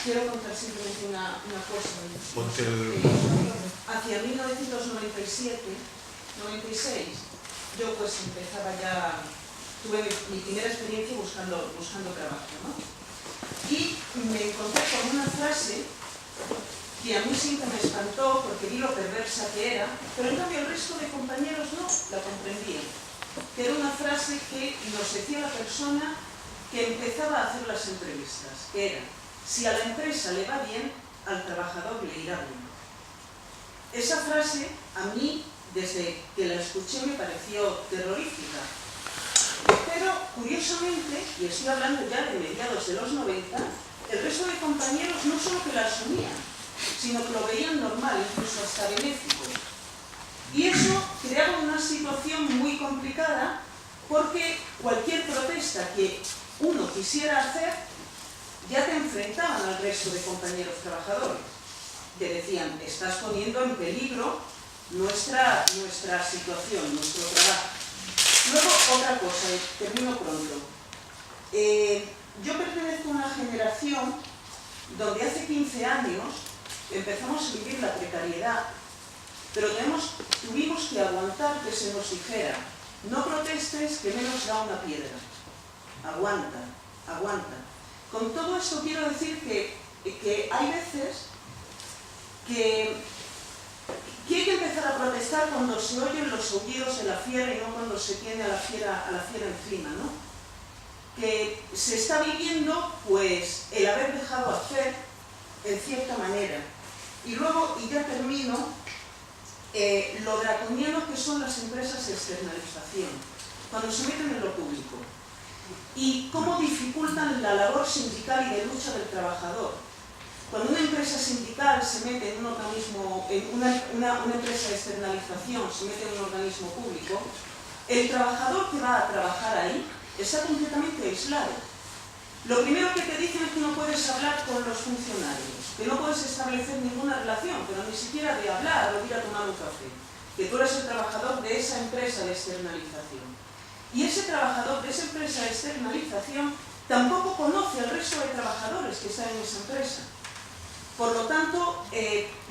Quiero contar simplemente una cosa. Ponte el... Hacia 1997, 96, yo pues empezaba ya, tuve mi primera experiencia buscando trabajo, ¿no? Y me encontré con una frase que a mí siempre me espantó porque vi lo perversa que era, pero en cambio el resto de compañeros no la comprendían. Que era una frase que nos decía la persona que empezaba a hacer las entrevistas, que era: si a la empresa le va bien, al trabajador le irá bien. Esa frase a mí, desde que la escuché, me pareció terrorífica. Pero, curiosamente, y estoy hablando ya de mediados de los 90, el resto de compañeros no solo que la asumían, sino que lo veían normal, incluso hasta benéfico. Y eso creaba una situación muy complicada, porque cualquier protesta que uno quisiera hacer, ya te enfrentaban al resto de compañeros trabajadores. Te decían: estás poniendo en peligro nuestra situación, nuestro trabajo. Luego, otra cosa, y termino pronto. Yo pertenezco a una generación donde hace 15 años empezamos a vivir la precariedad, pero tuvimos que aguantar que se nos dijera: no protestes, que menos da una piedra. Aguanta, aguanta. Con todo esto quiero decir que hay veces que hay que empezar a protestar cuando se oyen los aullidos de la fiera y no cuando se tiene a la fiera encima, ¿no? Que se está viviendo, pues, el haber dejado hacer en cierta manera. Y luego, y ya termino, lo draconiano que son las empresas de externalización, cuando se meten en lo público. Y cómo dificultan la labor sindical y de lucha del trabajador. Cuando una empresa sindical se mete en un organismo, una empresa de externalización se mete en un organismo público, el trabajador que va a trabajar ahí está completamente aislado. Lo primero que te dicen es que no puedes hablar con los funcionarios, que no puedes establecer ninguna relación, pero ni siquiera de hablar o ir a tomar un café, que tú eres el trabajador de esa empresa de externalización. Y ese trabajador de esa empresa de externalización tampoco conoce al resto de trabajadores que están en esa empresa. Por lo tanto,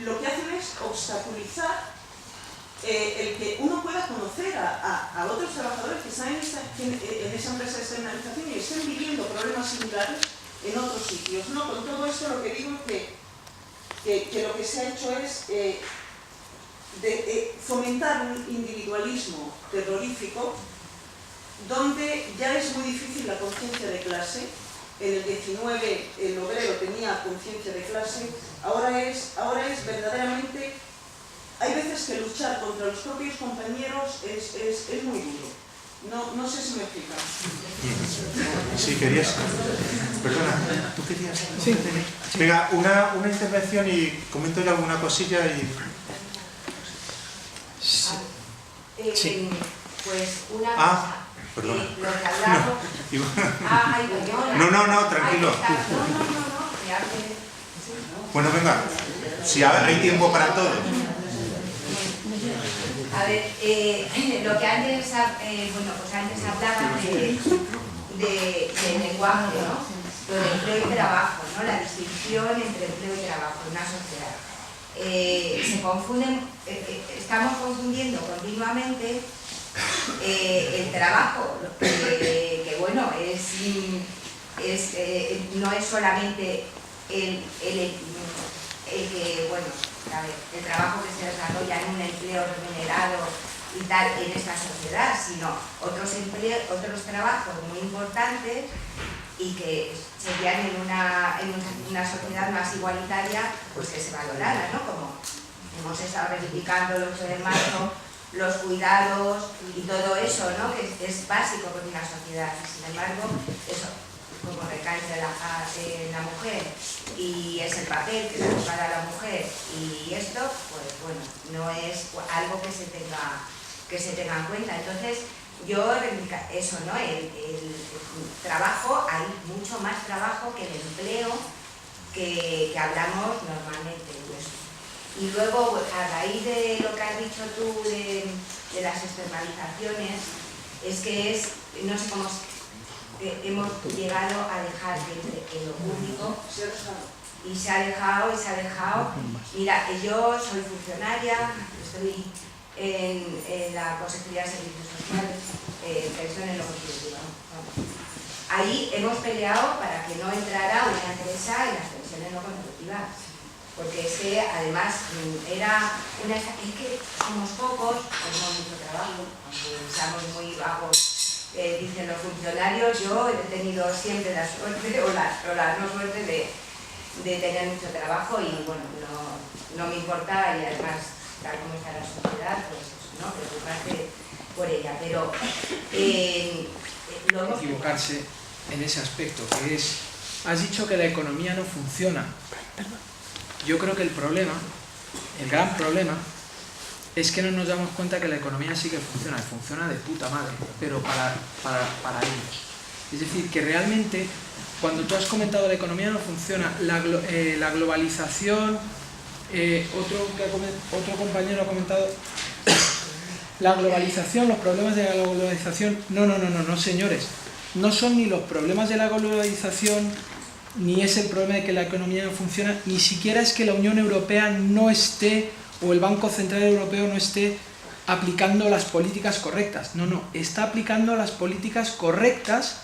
lo que hacen es obstaculizar el que uno pueda conocer a otros trabajadores que están en esa empresa de externalización y estén viviendo problemas similares en otros sitios. No, con todo esto lo que digo es que lo que se ha hecho es fomentar un individualismo terrorífico donde ya es muy difícil la conciencia de clase. En el 19 el obrero tenía conciencia de clase, ahora es verdaderamente... Hay veces que luchar contra los propios compañeros es muy duro. No sé si me explico. Sí, querías... Perdona, ¿tú querías? Sí. Venga, una intervención y comento yo alguna cosilla y... Sí. Pues una cosa. Perdona. Lo que hablamos... Ay, perdona. No, tranquilo. No, que hable... Bueno, venga, si hay tiempo para todo. A ver, lo que antes, bueno, pues antes hablaba de lenguaje, ¿no? Lo de empleo y trabajo, ¿no? La distinción entre empleo y trabajo en una sociedad. Se confunden, estamos confundiendo continuamente el trabajo, que bueno, no es solamente el que, bueno, a ver, el trabajo que se desarrolla en un empleo remunerado y tal en esta sociedad, sino otros trabajos muy importantes y que serían en una sociedad más igualitaria, pues que se valorara, ¿no? Como hemos estado reivindicando el 8 de marzo, los cuidados y todo eso, ¿no? Que es básico para una sociedad. Sin embargo, eso, como recae en la mujer y es el papel que se toca a la mujer y esto, pues bueno, no es algo que se tenga en cuenta. Entonces, yo eso, ¿no? El trabajo, hay mucho más trabajo que el empleo que hablamos normalmente de eso. Y luego, a raíz de lo que has dicho tú de las externalizaciones, es que no sé cómo hemos llegado a dejar que entre lo público y se ha dejado. Mira, yo soy funcionaria, estoy en la Consejería de Servicios Sociales, pensiones no contributivas. Ahí hemos peleado para que no entrara una empresa en las pensiones no contributivas, porque es que además es que somos pocos, tenemos mucho trabajo, aunque seamos muy bajos, dicen los funcionarios. Yo he tenido siempre la suerte o la no suerte de tener mucho trabajo y bueno, no me importa, y además tal como está la sociedad, pues eso, ¿no? Preocuparse por ella, pero luego... Equivocarse en ese aspecto, que es, has dicho que la economía no funciona. Yo creo que el gran problema, es que no nos damos cuenta que la economía sí que funciona de puta madre, pero para ellos. Es decir, que realmente, cuando tú has comentado la economía no funciona, la globalización, otro compañero ha comentado la globalización, los problemas de la globalización. No, señores, no son ni los problemas de la globalización, ni es el problema de que la economía no funciona, ni siquiera es que la Unión Europea no esté, o el Banco Central Europeo no esté aplicando las políticas correctas. No, está aplicando las políticas correctas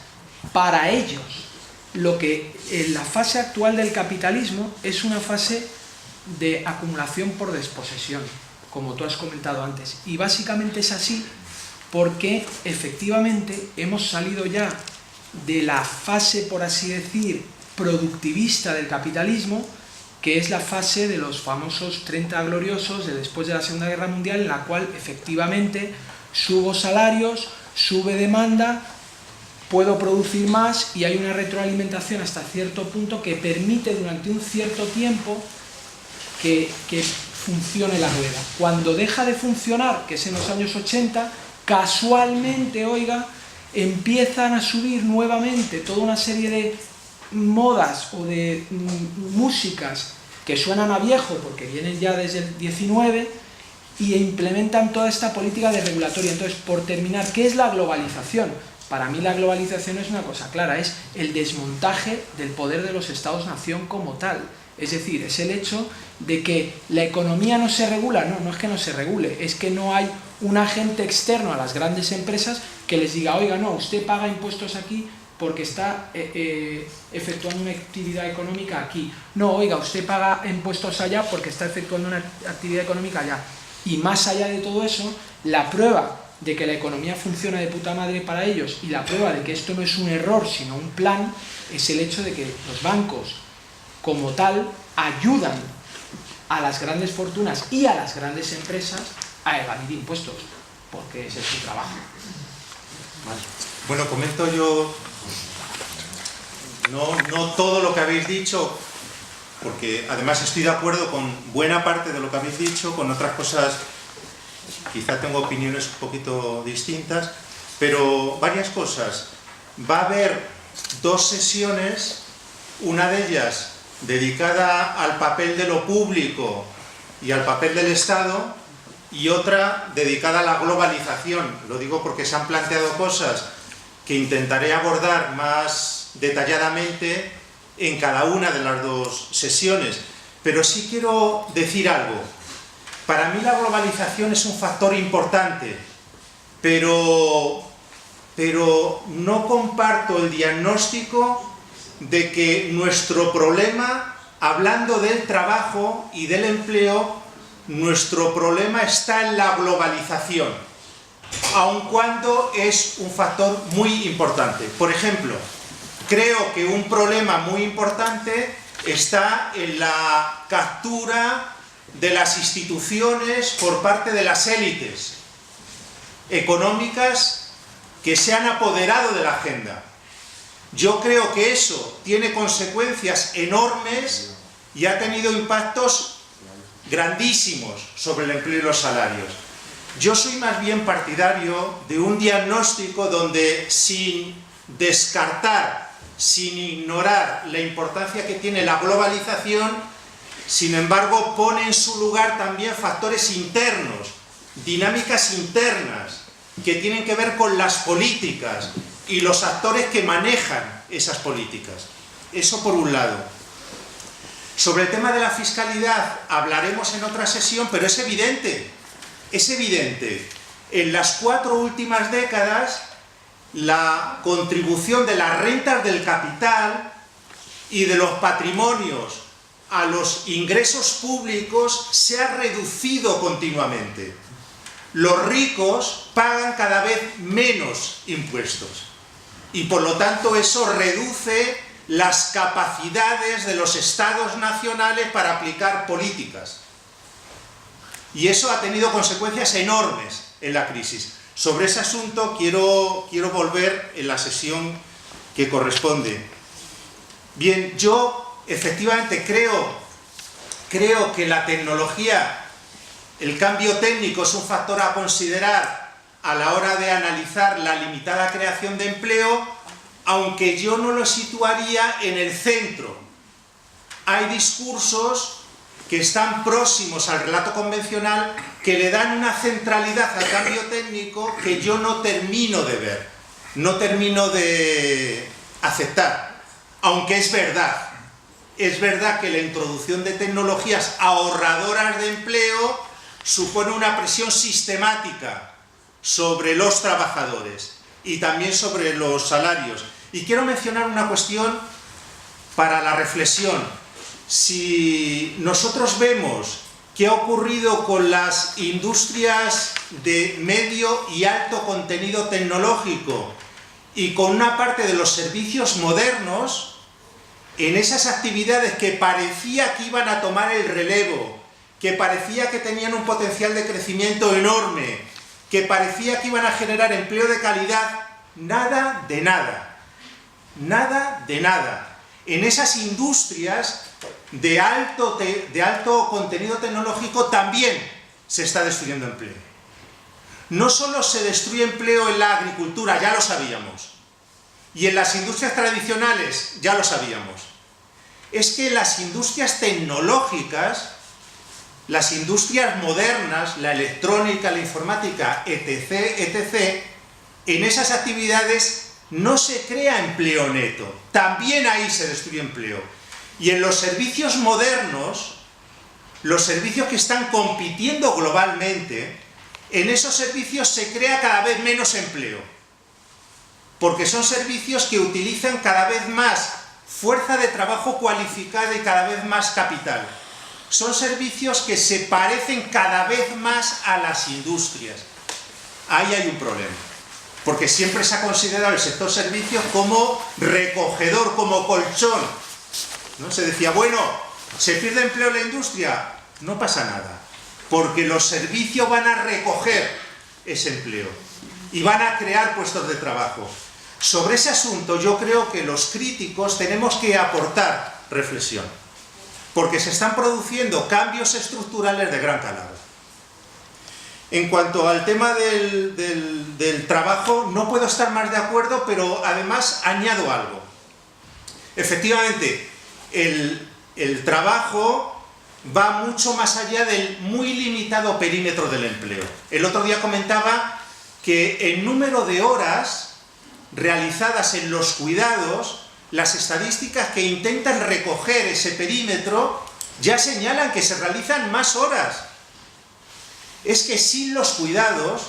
para ellos. Lo que en la fase actual del capitalismo es una fase de acumulación por desposesión, como tú has comentado antes. Y básicamente es así porque efectivamente hemos salido ya de la fase, por así decir, productivista del capitalismo, que es la fase de los famosos 30 gloriosos de después de la Segunda Guerra Mundial, en la cual efectivamente subo salarios, sube demanda, puedo producir más y hay una retroalimentación hasta cierto punto que permite durante un cierto tiempo que funcione la rueda. Cuando deja de funcionar, que es en los años 80, casualmente, empiezan a subir nuevamente toda una serie de modas o de músicas que suenan a viejo porque vienen ya desde el 19 y implementan toda esta política de regulatoria. Entonces, por terminar, ¿qué es la globalización? Para mí la globalización es una cosa clara, es el desmontaje del poder de los Estados-nación como tal. Es decir, es el hecho de que la economía no se regula, no es que no se regule, es que no hay un agente externo a las grandes empresas que les diga, oiga, no, usted paga impuestos aquí porque está efectuando una actividad económica aquí. No, oiga, usted paga impuestos allá porque está efectuando una actividad económica allá. Y más allá de todo eso, la prueba de que la economía funciona de puta madre para ellos y la prueba de que esto no es un error sino un plan, es el hecho de que los bancos como tal ayudan a las grandes fortunas y a las grandes empresas a evadir impuestos, porque ese es su trabajo. Vale. Bueno, comento yo no todo lo que habéis dicho, porque además estoy de acuerdo con buena parte de lo que habéis dicho, con otras cosas quizá tengo opiniones un poquito distintas, pero varias cosas. Va a haber 2 sesiones, una de ellas dedicada al papel de lo público y al papel del Estado, y otra dedicada a la globalización. Lo digo porque se han planteado cosas que intentaré abordar más detalladamente en cada una de las 2 sesiones. Pero sí quiero decir algo. Para mí la globalización es un factor importante, pero no comparto el diagnóstico de que nuestro problema, hablando del trabajo y del empleo, nuestro problema está en la globalización, aun cuando es un factor muy importante. Por ejemplo, creo que un problema muy importante está en la captura de las instituciones por parte de las élites económicas que se han apoderado de la agenda. Yo creo que eso tiene consecuencias enormes y ha tenido impactos grandísimos sobre el empleo y los salarios. Yo soy más bien partidario de un diagnóstico donde, sin descartar, sin ignorar la importancia que tiene la globalización, sin embargo pone en su lugar también factores internos, dinámicas internas, que tienen que ver con las políticas y los actores que manejan esas políticas. Eso por un lado. Sobre el tema de la fiscalidad hablaremos en otra sesión, pero es evidente, en las 4 últimas décadas la contribución de las rentas del capital y de los patrimonios a los ingresos públicos se ha reducido continuamente. Los ricos pagan cada vez menos impuestos y por lo tanto eso reduce las capacidades de los estados nacionales para aplicar políticas. Y eso ha tenido consecuencias enormes en la crisis. Sobre ese asunto quiero volver en la sesión que corresponde. Bien, yo efectivamente creo que la tecnología, el cambio técnico es un factor a considerar a la hora de analizar la limitada creación de empleo, aunque yo no lo situaría en el centro. Hay discursos que están próximos al relato convencional que le dan una centralidad al cambio técnico que yo no termino de ver, no termino de aceptar, aunque es verdad que la introducción de tecnologías ahorradoras de empleo supone una presión sistemática sobre los trabajadores y también sobre los salarios. Y quiero mencionar una cuestión para la reflexión. Si nosotros vemos qué ha ocurrido con las industrias de medio y alto contenido tecnológico y con una parte de los servicios modernos, en esas actividades que parecía que iban a tomar el relevo, que parecía que tenían un potencial de crecimiento enorme, que parecía que iban a generar empleo de calidad, nada de nada. Nada de nada. En esas industrias de alto contenido tecnológico también se está destruyendo empleo. No solo se destruye empleo en la agricultura, ya lo sabíamos, y en las industrias tradicionales, ya lo sabíamos. Es que las industrias tecnológicas, las industrias modernas, la electrónica, la informática, etc., en esas actividades no se crea empleo neto, también ahí se destruye empleo. Y en los servicios modernos, los servicios que están compitiendo globalmente, en esos servicios se crea cada vez menos empleo, porque son servicios que utilizan cada vez más fuerza de trabajo cualificada y cada vez más capital. Son servicios que se parecen cada vez más a las industrias. Ahí hay un problema, porque siempre se ha considerado el sector servicios como recogedor, como colchón, ¿no? Se decía, bueno, ¿se pierde empleo en la industria? No pasa nada, porque los servicios van a recoger ese empleo y van a crear puestos de trabajo. Sobre ese asunto yo creo que los críticos tenemos que aportar reflexión, porque se están produciendo cambios estructurales de gran calado. En cuanto al tema del trabajo, no puedo estar más de acuerdo, pero además añado algo. Efectivamente, el trabajo va mucho más allá del muy limitado perímetro del empleo. El otro día comentaba que el número de horas realizadas en los cuidados, las estadísticas que intentan recoger ese perímetro ya señalan que se realizan más horas. Es que sin los cuidados,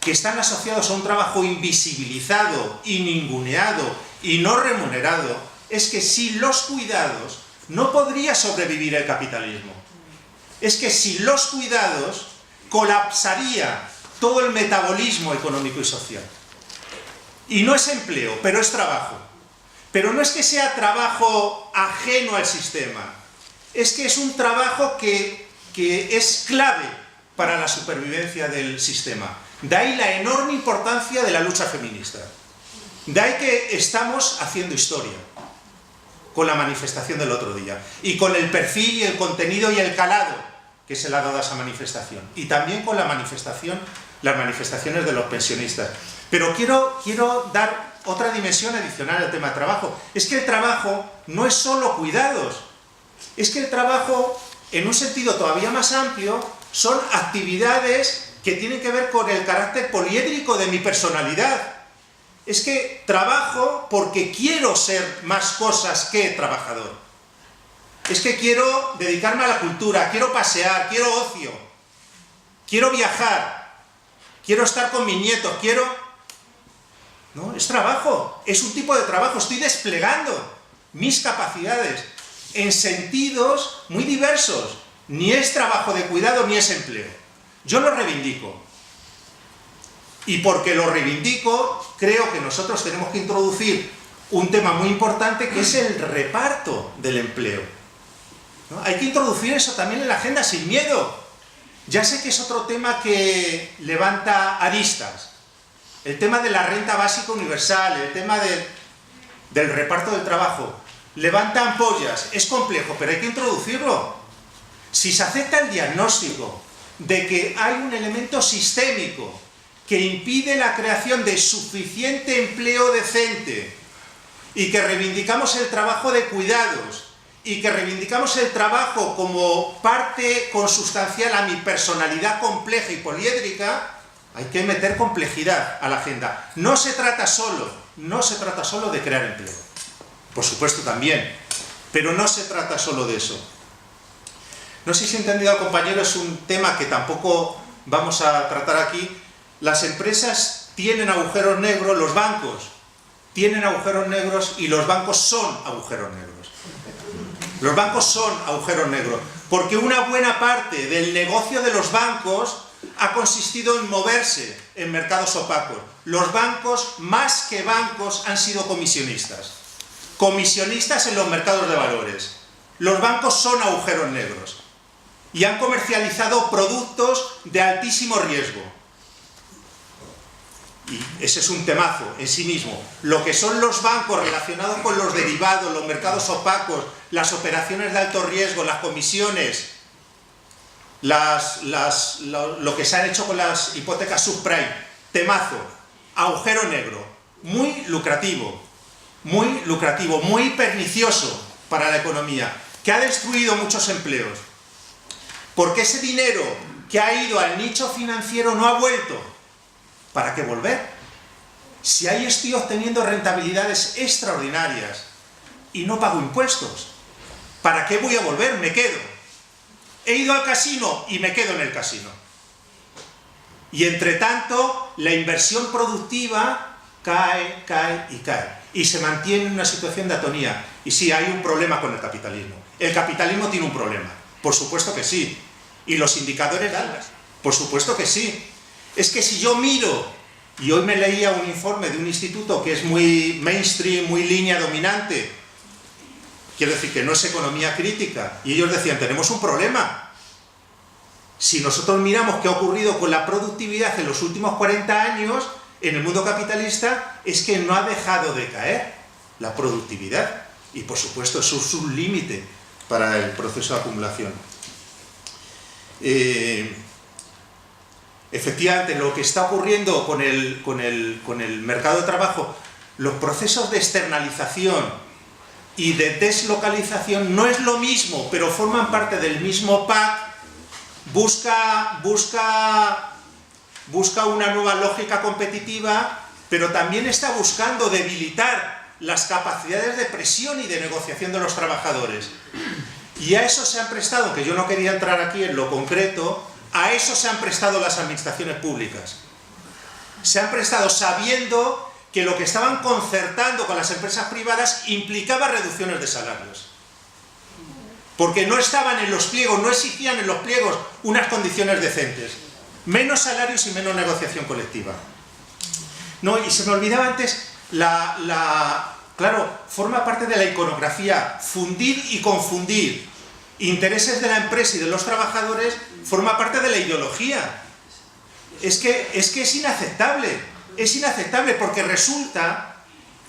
que están asociados a un trabajo invisibilizado y ninguneado y no remunerado, es que sin los cuidados no podría sobrevivir el capitalismo. Es que sin los cuidados colapsaría todo el metabolismo económico y social. Y no es empleo, pero es trabajo. Pero no es que sea trabajo ajeno al sistema, es que es un trabajo que es clave para la supervivencia del sistema. De ahí la enorme importancia de la lucha feminista. De ahí que estamos haciendo historia con la manifestación del otro día y con el perfil y el contenido y el calado que se le ha dado a esa manifestación, y también con las manifestaciones de los pensionistas. Pero quiero dar otra dimensión adicional al tema del trabajo. Es que el trabajo no es solo cuidados, es que el trabajo, en un sentido todavía más amplio, son actividades que tienen que ver con el carácter poliédrico de mi personalidad. Es que trabajo porque quiero ser más cosas que trabajador. Es que quiero dedicarme a la cultura, quiero pasear, quiero ocio, quiero viajar, quiero estar con mis nietos, No, es trabajo, es un tipo de trabajo, estoy desplegando mis capacidades en sentidos muy diversos. Ni es trabajo de cuidado ni es empleo. Yo lo reivindico. Y porque lo reivindico, creo que nosotros tenemos que introducir un tema muy importante, que es el reparto del empleo, ¿no? Hay que introducir eso también en la agenda sin miedo. Ya sé que es otro tema que levanta aristas. El tema de la renta básica universal, el tema del reparto del trabajo, levanta ampollas, es complejo, pero hay que introducirlo. Si se acepta el diagnóstico de que hay un elemento sistémico que impide la creación de suficiente empleo decente, y que reivindicamos el trabajo de cuidados, y que reivindicamos el trabajo como parte consustancial a mi personalidad compleja y poliédrica, hay que meter complejidad a la agenda. No se trata solo de crear empleo. Por supuesto también, pero no se trata solo de eso. No sé si he entendido al compañero, es un tema que tampoco vamos a tratar aquí. Las empresas tienen agujeros negros, los bancos tienen agujeros negros y los bancos son agujeros negros. Los bancos son agujeros negros, porque una buena parte del negocio de los bancos ha consistido en moverse en mercados opacos. Los bancos, más que bancos, han sido comisionistas. Comisionistas en los mercados de valores. Los bancos son agujeros negros y han comercializado productos de altísimo riesgo. Y ese es un temazo en sí mismo. Lo que son los bancos relacionados con los derivados, los mercados opacos, las operaciones de alto riesgo, las comisiones, lo que se han hecho con las hipotecas subprime, temazo, agujero negro, muy lucrativo, muy pernicioso para la economía, que ha destruido muchos empleos. Porque ese dinero que ha ido al nicho financiero no ha vuelto. ¿Para qué volver? Si ahí estoy obteniendo rentabilidades extraordinarias y no pago impuestos, ¿para qué voy a volver? Me quedo. He ido al casino y me quedo en el casino. Y entre tanto, la inversión productiva cae y cae. Y se mantiene en una situación de atonía. Y sí, hay un problema con el capitalismo. El capitalismo tiene un problema. Por supuesto que sí. ¿Y los indicadores dan? Por supuesto que sí. Es que si yo miro, y hoy me leía un informe de un instituto que es muy mainstream, muy línea dominante, quiero decir que no es economía crítica, y ellos decían, tenemos un problema. Si nosotros miramos qué ha ocurrido con la productividad en los últimos 40 años, en el mundo capitalista, es que no ha dejado de caer la productividad. Y por supuesto, eso es un límite para el proceso de acumulación. efectivamente, lo que está ocurriendo con el mercado de trabajo, los procesos de externalización y de deslocalización no es lo mismo, pero forman parte del mismo pack, busca una nueva lógica competitiva, pero también está buscando debilitar las capacidades de presión y de negociación de los trabajadores. Y a eso se han prestado, que yo no quería entrar aquí en lo concreto, a eso se han prestado las administraciones públicas. Se han prestado sabiendo que lo que estaban concertando con las empresas privadas implicaba reducciones de salarios. Porque no estaban en los pliegos, no exigían en los pliegos unas condiciones decentes. Menos salarios y menos negociación colectiva. No, y se me olvidaba antes, claro, forma parte de la iconografía, fundir y confundir intereses de la empresa y de los trabajadores, forma parte de la ideología. Es que es inaceptable porque resulta,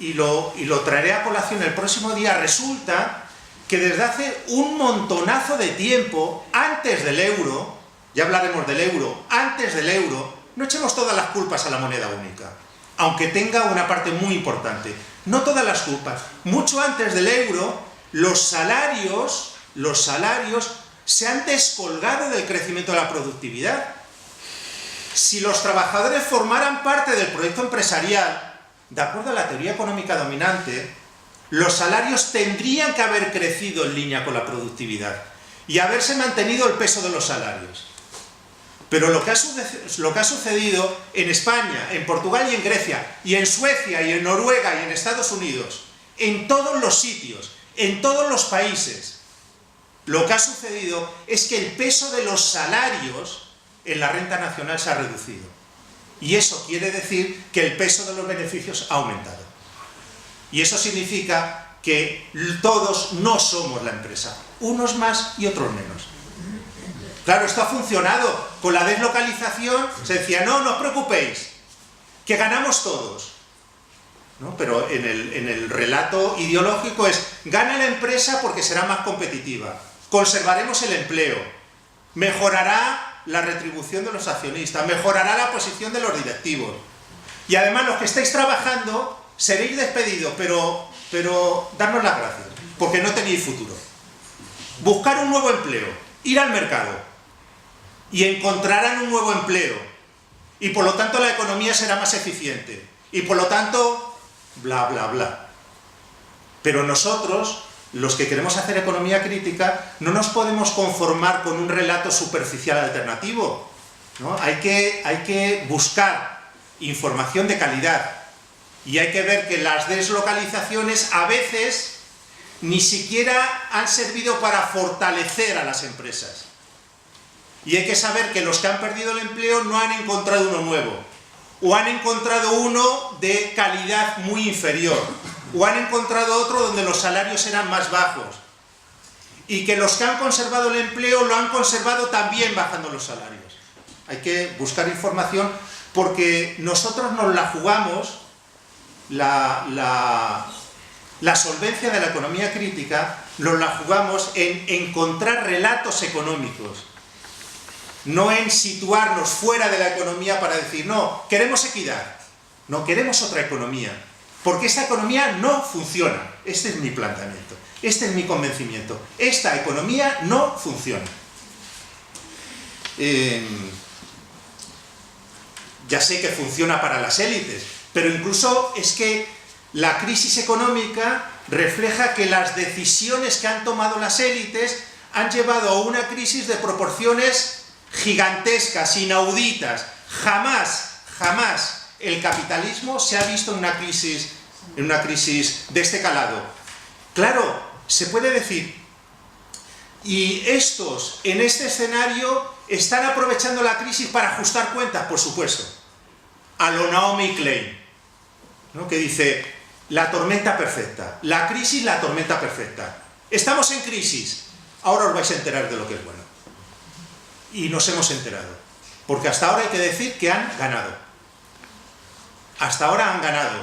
y lo traeré a colación el próximo día, resulta que desde hace un montonazo de tiempo, antes del euro, ya hablaremos del euro, antes del euro, no echemos todas las culpas a la moneda única, aunque tenga una parte muy importante, no todas las culpas. Mucho antes del euro, los salarios se han descolgado del crecimiento de la productividad. Si los trabajadores formaran parte del proyecto empresarial, de acuerdo a la teoría económica dominante, los salarios tendrían que haber crecido en línea con la productividad y haberse mantenido el peso de los salarios. Pero lo que ha sucedido en España, en Portugal y en Grecia, y en Suecia y en Noruega y en Estados Unidos, en todos los sitios, en todos los países, lo que ha sucedido es que el peso de los salarios en la renta nacional se ha reducido. Y eso quiere decir que el peso de los beneficios ha aumentado. Y eso significa que todos no somos la empresa, unos más y otros menos. Claro, esto ha funcionado. Con la deslocalización se decía, no os preocupéis, que ganamos todos. ¿No? Pero en el relato ideológico es, gana la empresa porque será más competitiva, conservaremos el empleo, mejorará la retribución de los accionistas, mejorará la posición de los directivos. Y además los que estáis trabajando seréis despedidos, pero darnos las gracias, porque no tenéis futuro. Buscar un nuevo empleo, ir al mercado, y encontrarán un nuevo empleo, y por lo tanto la economía será más eficiente, y por lo tanto, bla, bla, bla. Pero nosotros, los que queremos hacer economía crítica, no nos podemos conformar con un relato superficial alternativo, ¿no? Hay que buscar información de calidad, y hay que ver que las deslocalizaciones a veces ni siquiera han servido para fortalecer a las empresas. Y hay que saber que los que han perdido el empleo no han encontrado uno nuevo, o han encontrado uno de calidad muy inferior, o han encontrado otro donde los salarios eran más bajos, y que los que han conservado el empleo lo han conservado también bajando los salarios. Hay que buscar información porque nosotros nos la jugamos, la solvencia de la economía crítica, nos la jugamos en encontrar relatos económicos, no en situarnos fuera de la economía para decir, no, queremos equidad, no, queremos otra economía, porque esta economía no funciona. Este es mi planteamiento, este es mi convencimiento, esta economía no funciona. Ya sé que funciona para las élites, pero incluso es que la crisis económica refleja que las decisiones que han tomado las élites han llevado a una crisis de proporciones gigantescas, inauditas. Jamás el capitalismo se ha visto en una crisis de este calado. Claro, se puede decir, y estos en este escenario están aprovechando la crisis para ajustar cuentas, por supuesto, a lo Naomi Klein, ¿no? Que dice, la tormenta perfecta, la crisis, la tormenta perfecta. Estamos en crisis, ahora os vais a enterar de lo que es bueno. Y nos hemos enterado, porque hasta ahora hay que decir que han ganado. Hasta ahora han ganado.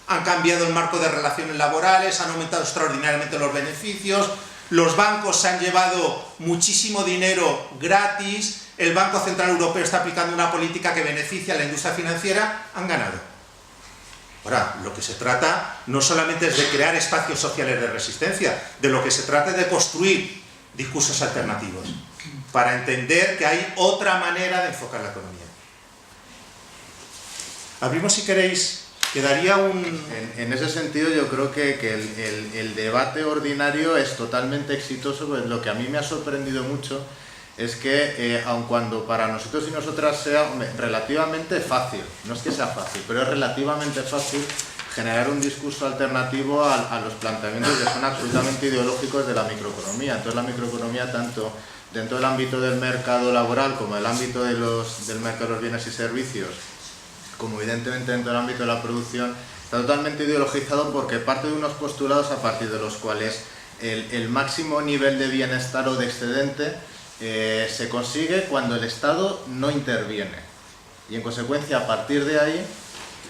Han cambiado el marco de relaciones laborales, han aumentado extraordinariamente los beneficios, los bancos se han llevado muchísimo dinero gratis, el Banco Central Europeo está aplicando una política que beneficia a la industria financiera, han ganado. Ahora, lo que se trata no solamente es de crear espacios sociales de resistencia, de lo que se trata es de construir discursos alternativos para entender que hay otra manera de enfocar la economía. Abrimos, si queréis, quedaría un... En ese sentido yo creo que el debate ordinario es totalmente exitoso, pues lo que a mí me ha sorprendido mucho es que aun cuando para nosotros y nosotras sea relativamente fácil, no es que sea fácil, pero es relativamente fácil generar un discurso alternativo a los planteamientos que son absolutamente ideológicos de la microeconomía. Entonces la microeconomía, tanto dentro del ámbito del mercado laboral como del ámbito del mercado de los bienes y servicios, como evidentemente dentro del ámbito de la producción, está totalmente ideologizado porque parte de unos postulados a partir de los cuales el máximo nivel de bienestar o de excedente se consigue cuando el Estado no interviene. Y en consecuencia, a partir de ahí,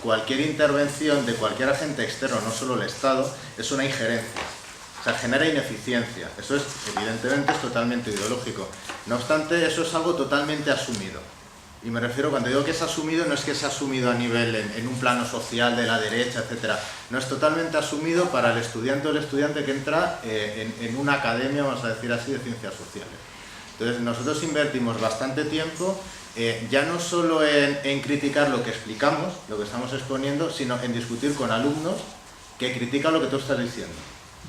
cualquier intervención de cualquier agente externo, no solo el Estado, es una injerencia. O sea, genera ineficiencia. Eso es, evidentemente, es totalmente ideológico. No obstante, eso es algo totalmente asumido. Y me refiero, cuando digo que es asumido, no es que sea asumido a nivel en un plano social de la derecha, etcétera. No, es totalmente asumido para el estudiante o el estudiante que entra en una academia, vamos a decir así, de ciencias sociales. Entonces, nosotros invertimos bastante tiempo, ya no solo en criticar lo que explicamos, lo que estamos exponiendo, sino en discutir con alumnos que critican lo que tú estás diciendo,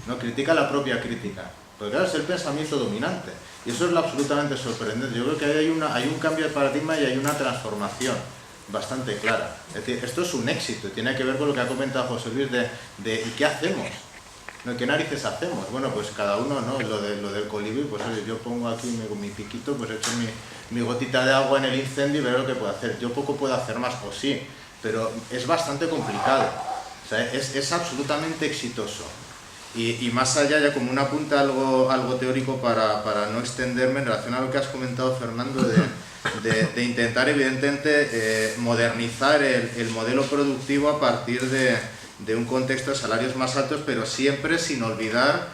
¿no? Critica la propia crítica. Porque claro, es el pensamiento dominante. Y eso es lo absolutamente sorprendente. Yo creo que hay un cambio de paradigma y hay una transformación bastante clara. Es decir, esto es un éxito. Tiene que ver con lo que ha comentado José Luis de ¿qué hacemos? ¿No? ¿Qué narices hacemos? Bueno, pues cada uno, ¿no? Lo del colibrí, pues oye, yo pongo aquí mi piquito, pues echo mi gotita de agua en el incendio y veré lo que puedo hacer. Yo poco puedo hacer más, pues sí, pero es bastante complicado. O sea, es absolutamente exitoso. Y más allá, ya como un apunte algo teórico para no extenderme en relación a lo que has comentado, Fernando, de intentar evidentemente modernizar el modelo productivo a partir de un contexto de salarios más altos, pero siempre sin olvidar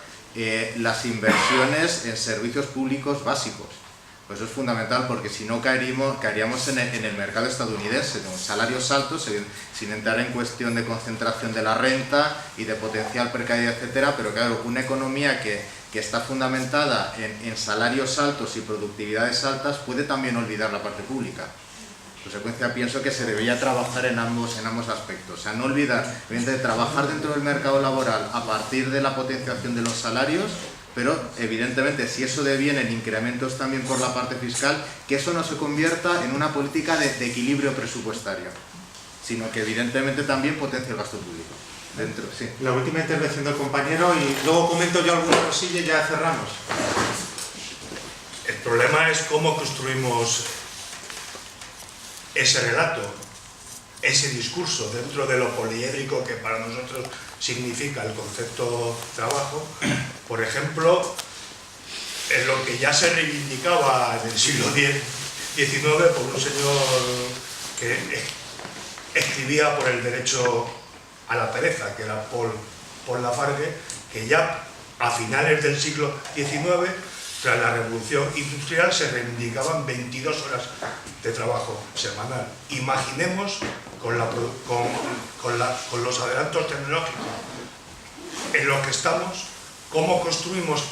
las inversiones en servicios públicos básicos. Pues eso es fundamental, porque si no caeríamos en el mercado estadounidense, con salarios altos, sin entrar en cuestión de concentración de la renta y de potencial precariedad, etcétera. Pero claro, una economía que está fundamentada en salarios altos y productividades altas puede también olvidar la parte pública. En consecuencia, pienso que se debería trabajar en ambos aspectos. O sea, no olvidar, evidentemente, trabajar dentro del mercado laboral a partir de la potenciación de los salarios, pero evidentemente si eso deviene en incrementos también por la parte fiscal, que eso no se convierta en una política de equilibrio presupuestario, sino que evidentemente también potencie el gasto público. Dentro, sí. La última intervención del compañero y luego comento yo alguna cosilla y ya cerramos. El problema es cómo construimos ese relato, ese discurso dentro de lo poliédrico que para nosotros significa el concepto trabajo. Por ejemplo, en lo que ya se reivindicaba en el siglo XIX por un señor que escribía por el derecho a la pereza, que era Paul Lafargue, que ya a finales del siglo XIX, tras la revolución industrial, se reivindicaban 22 horas de trabajo semanal. Imaginemos con los adelantos tecnológicos en los que estamos, cómo construimos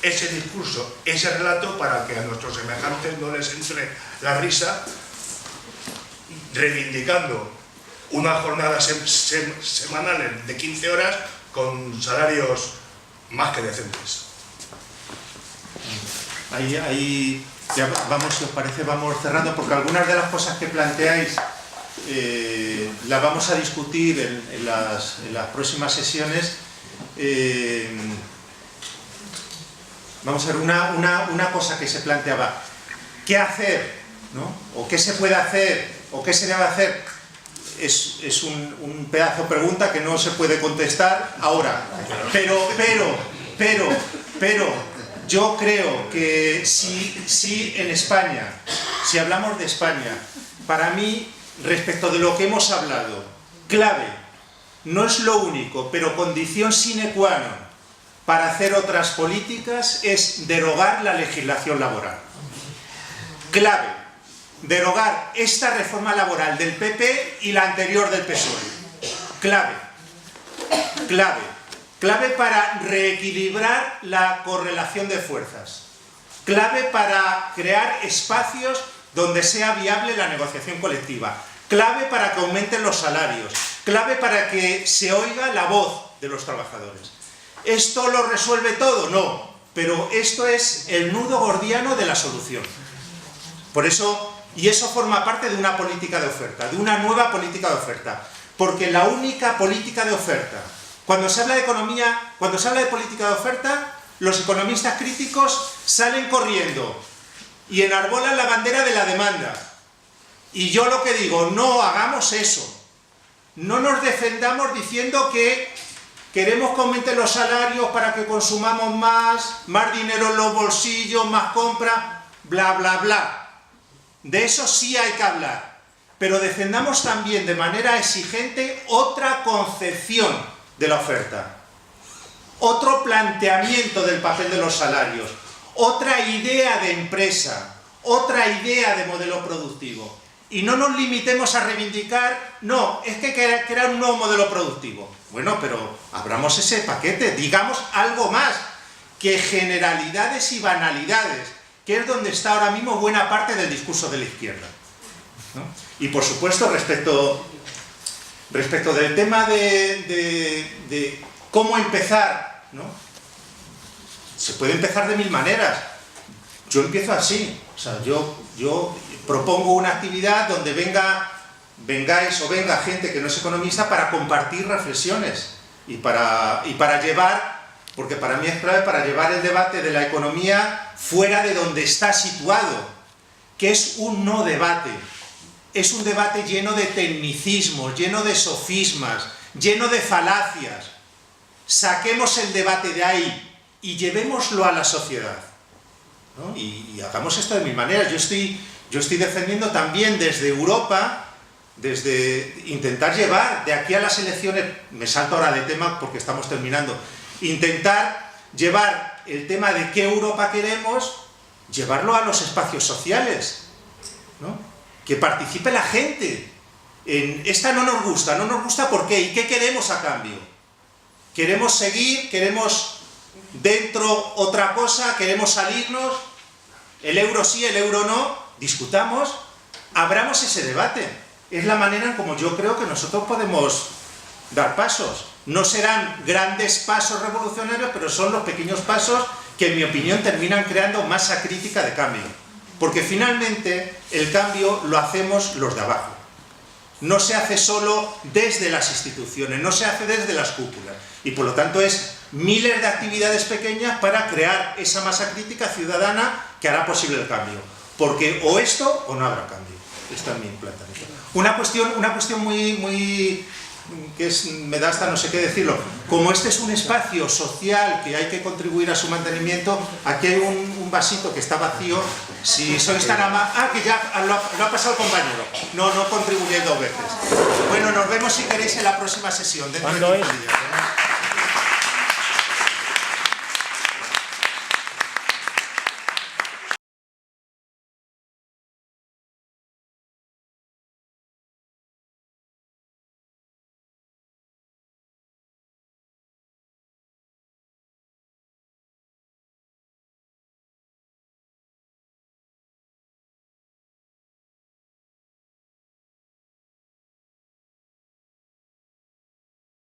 ese discurso, ese relato, para que a nuestros semejantes no les entre la risa, reivindicando una jornada semanal de 15 horas con salarios más que decentes. Ahí ya vamos, si os parece, vamos cerrando, porque algunas de las cosas que planteáis las vamos a discutir en las próximas sesiones. Vamos a ver una cosa que se planteaba: ¿qué hacer? ¿No? ¿O qué se puede hacer? ¿O qué se debe hacer? Es un pedazo de pregunta que no se puede contestar ahora. Pero yo creo que si en España, si hablamos de España, para mí, respecto de lo que hemos hablado, clave, no es lo único, pero condición sine qua non para hacer otras políticas, es derogar la legislación laboral. clave, derogar esta reforma laboral del PP y la anterior del PSOE. Clave, clave, clave para reequilibrar la correlación de fuerzas. Clave para crear espacios donde sea viable la negociación colectiva. Clave para que aumenten los salarios. Clave para que se oiga la voz de los trabajadores. ¿Esto lo resuelve todo? No, pero esto es el nudo gordiano de la solución. Por eso, y eso forma parte de una política de oferta, de una nueva política de oferta. Porque la única política de oferta, cuando se habla de economía, cuando se habla de política de oferta, los economistas críticos salen corriendo y enarbolan la bandera de la demanda. Y yo lo que digo, no hagamos eso. No nos defendamos diciendo que queremos que aumenten los salarios para que consumamos más dinero en los bolsillos, más compra, bla, bla, bla. De eso sí hay que hablar. Pero defendamos también de manera exigente otra concepción de la oferta. Otro planteamiento del papel de los salarios. Otra idea de empresa. Otra idea de modelo productivo. Y no nos limitemos a reivindicar, no, es que crear un nuevo modelo productivo. Bueno, pero abramos ese paquete, digamos algo más que generalidades y banalidades, que es donde está ahora mismo buena parte del discurso de la izquierda, ¿no? Y por supuesto, respecto del tema de cómo empezar, ¿no? Se puede empezar de mil maneras. Yo empiezo así, o sea, yo propongo una actividad donde vengáis o venga gente que no es economista para compartir reflexiones y para llevar, porque para mí es clave, para llevar el debate de la economía fuera de donde está situado, que es un no debate, es un debate lleno de tecnicismos, lleno de sofismas, lleno de falacias. Saquemos el debate de ahí y llevémoslo a la sociedad, ¿no? Y hagamos esto de mil maneras. Yo estoy defendiendo también desde Europa, desde intentar llevar de aquí a las elecciones, me salto ahora de tema porque estamos terminando, intentar llevar el tema de qué Europa queremos, llevarlo a los espacios sociales, ¿no? Que participe la gente. Esta no nos gusta, ¿por qué? ¿Y qué queremos a cambio? ¿Queremos seguir? ¿Queremos dentro otra cosa? ¿Queremos salirnos? ¿El euro sí, el euro no? Discutamos, abramos ese debate. Es la manera en como yo creo que nosotros podemos dar pasos. No serán grandes pasos revolucionarios, pero son los pequeños pasos que, en mi opinión, terminan creando masa crítica de cambio. Porque finalmente el cambio lo hacemos los de abajo. No se hace solo desde las instituciones, no se hace desde las cúpulas. Y por lo tanto es miles de actividades pequeñas para crear esa masa crítica ciudadana que hará posible el cambio. Porque o esto o no habrá cambio. Esto es mi planteamiento. Una cuestión muy que me da hasta no sé qué decirlo. Como este es un espacio social que hay que contribuir a su mantenimiento, aquí hay un vasito que está vacío. Si sois tan amables... Ah, que ya lo ha pasado el compañero. No contribuyéis dos veces. Bueno, nos vemos si queréis en la próxima sesión. Dentro de 15 días.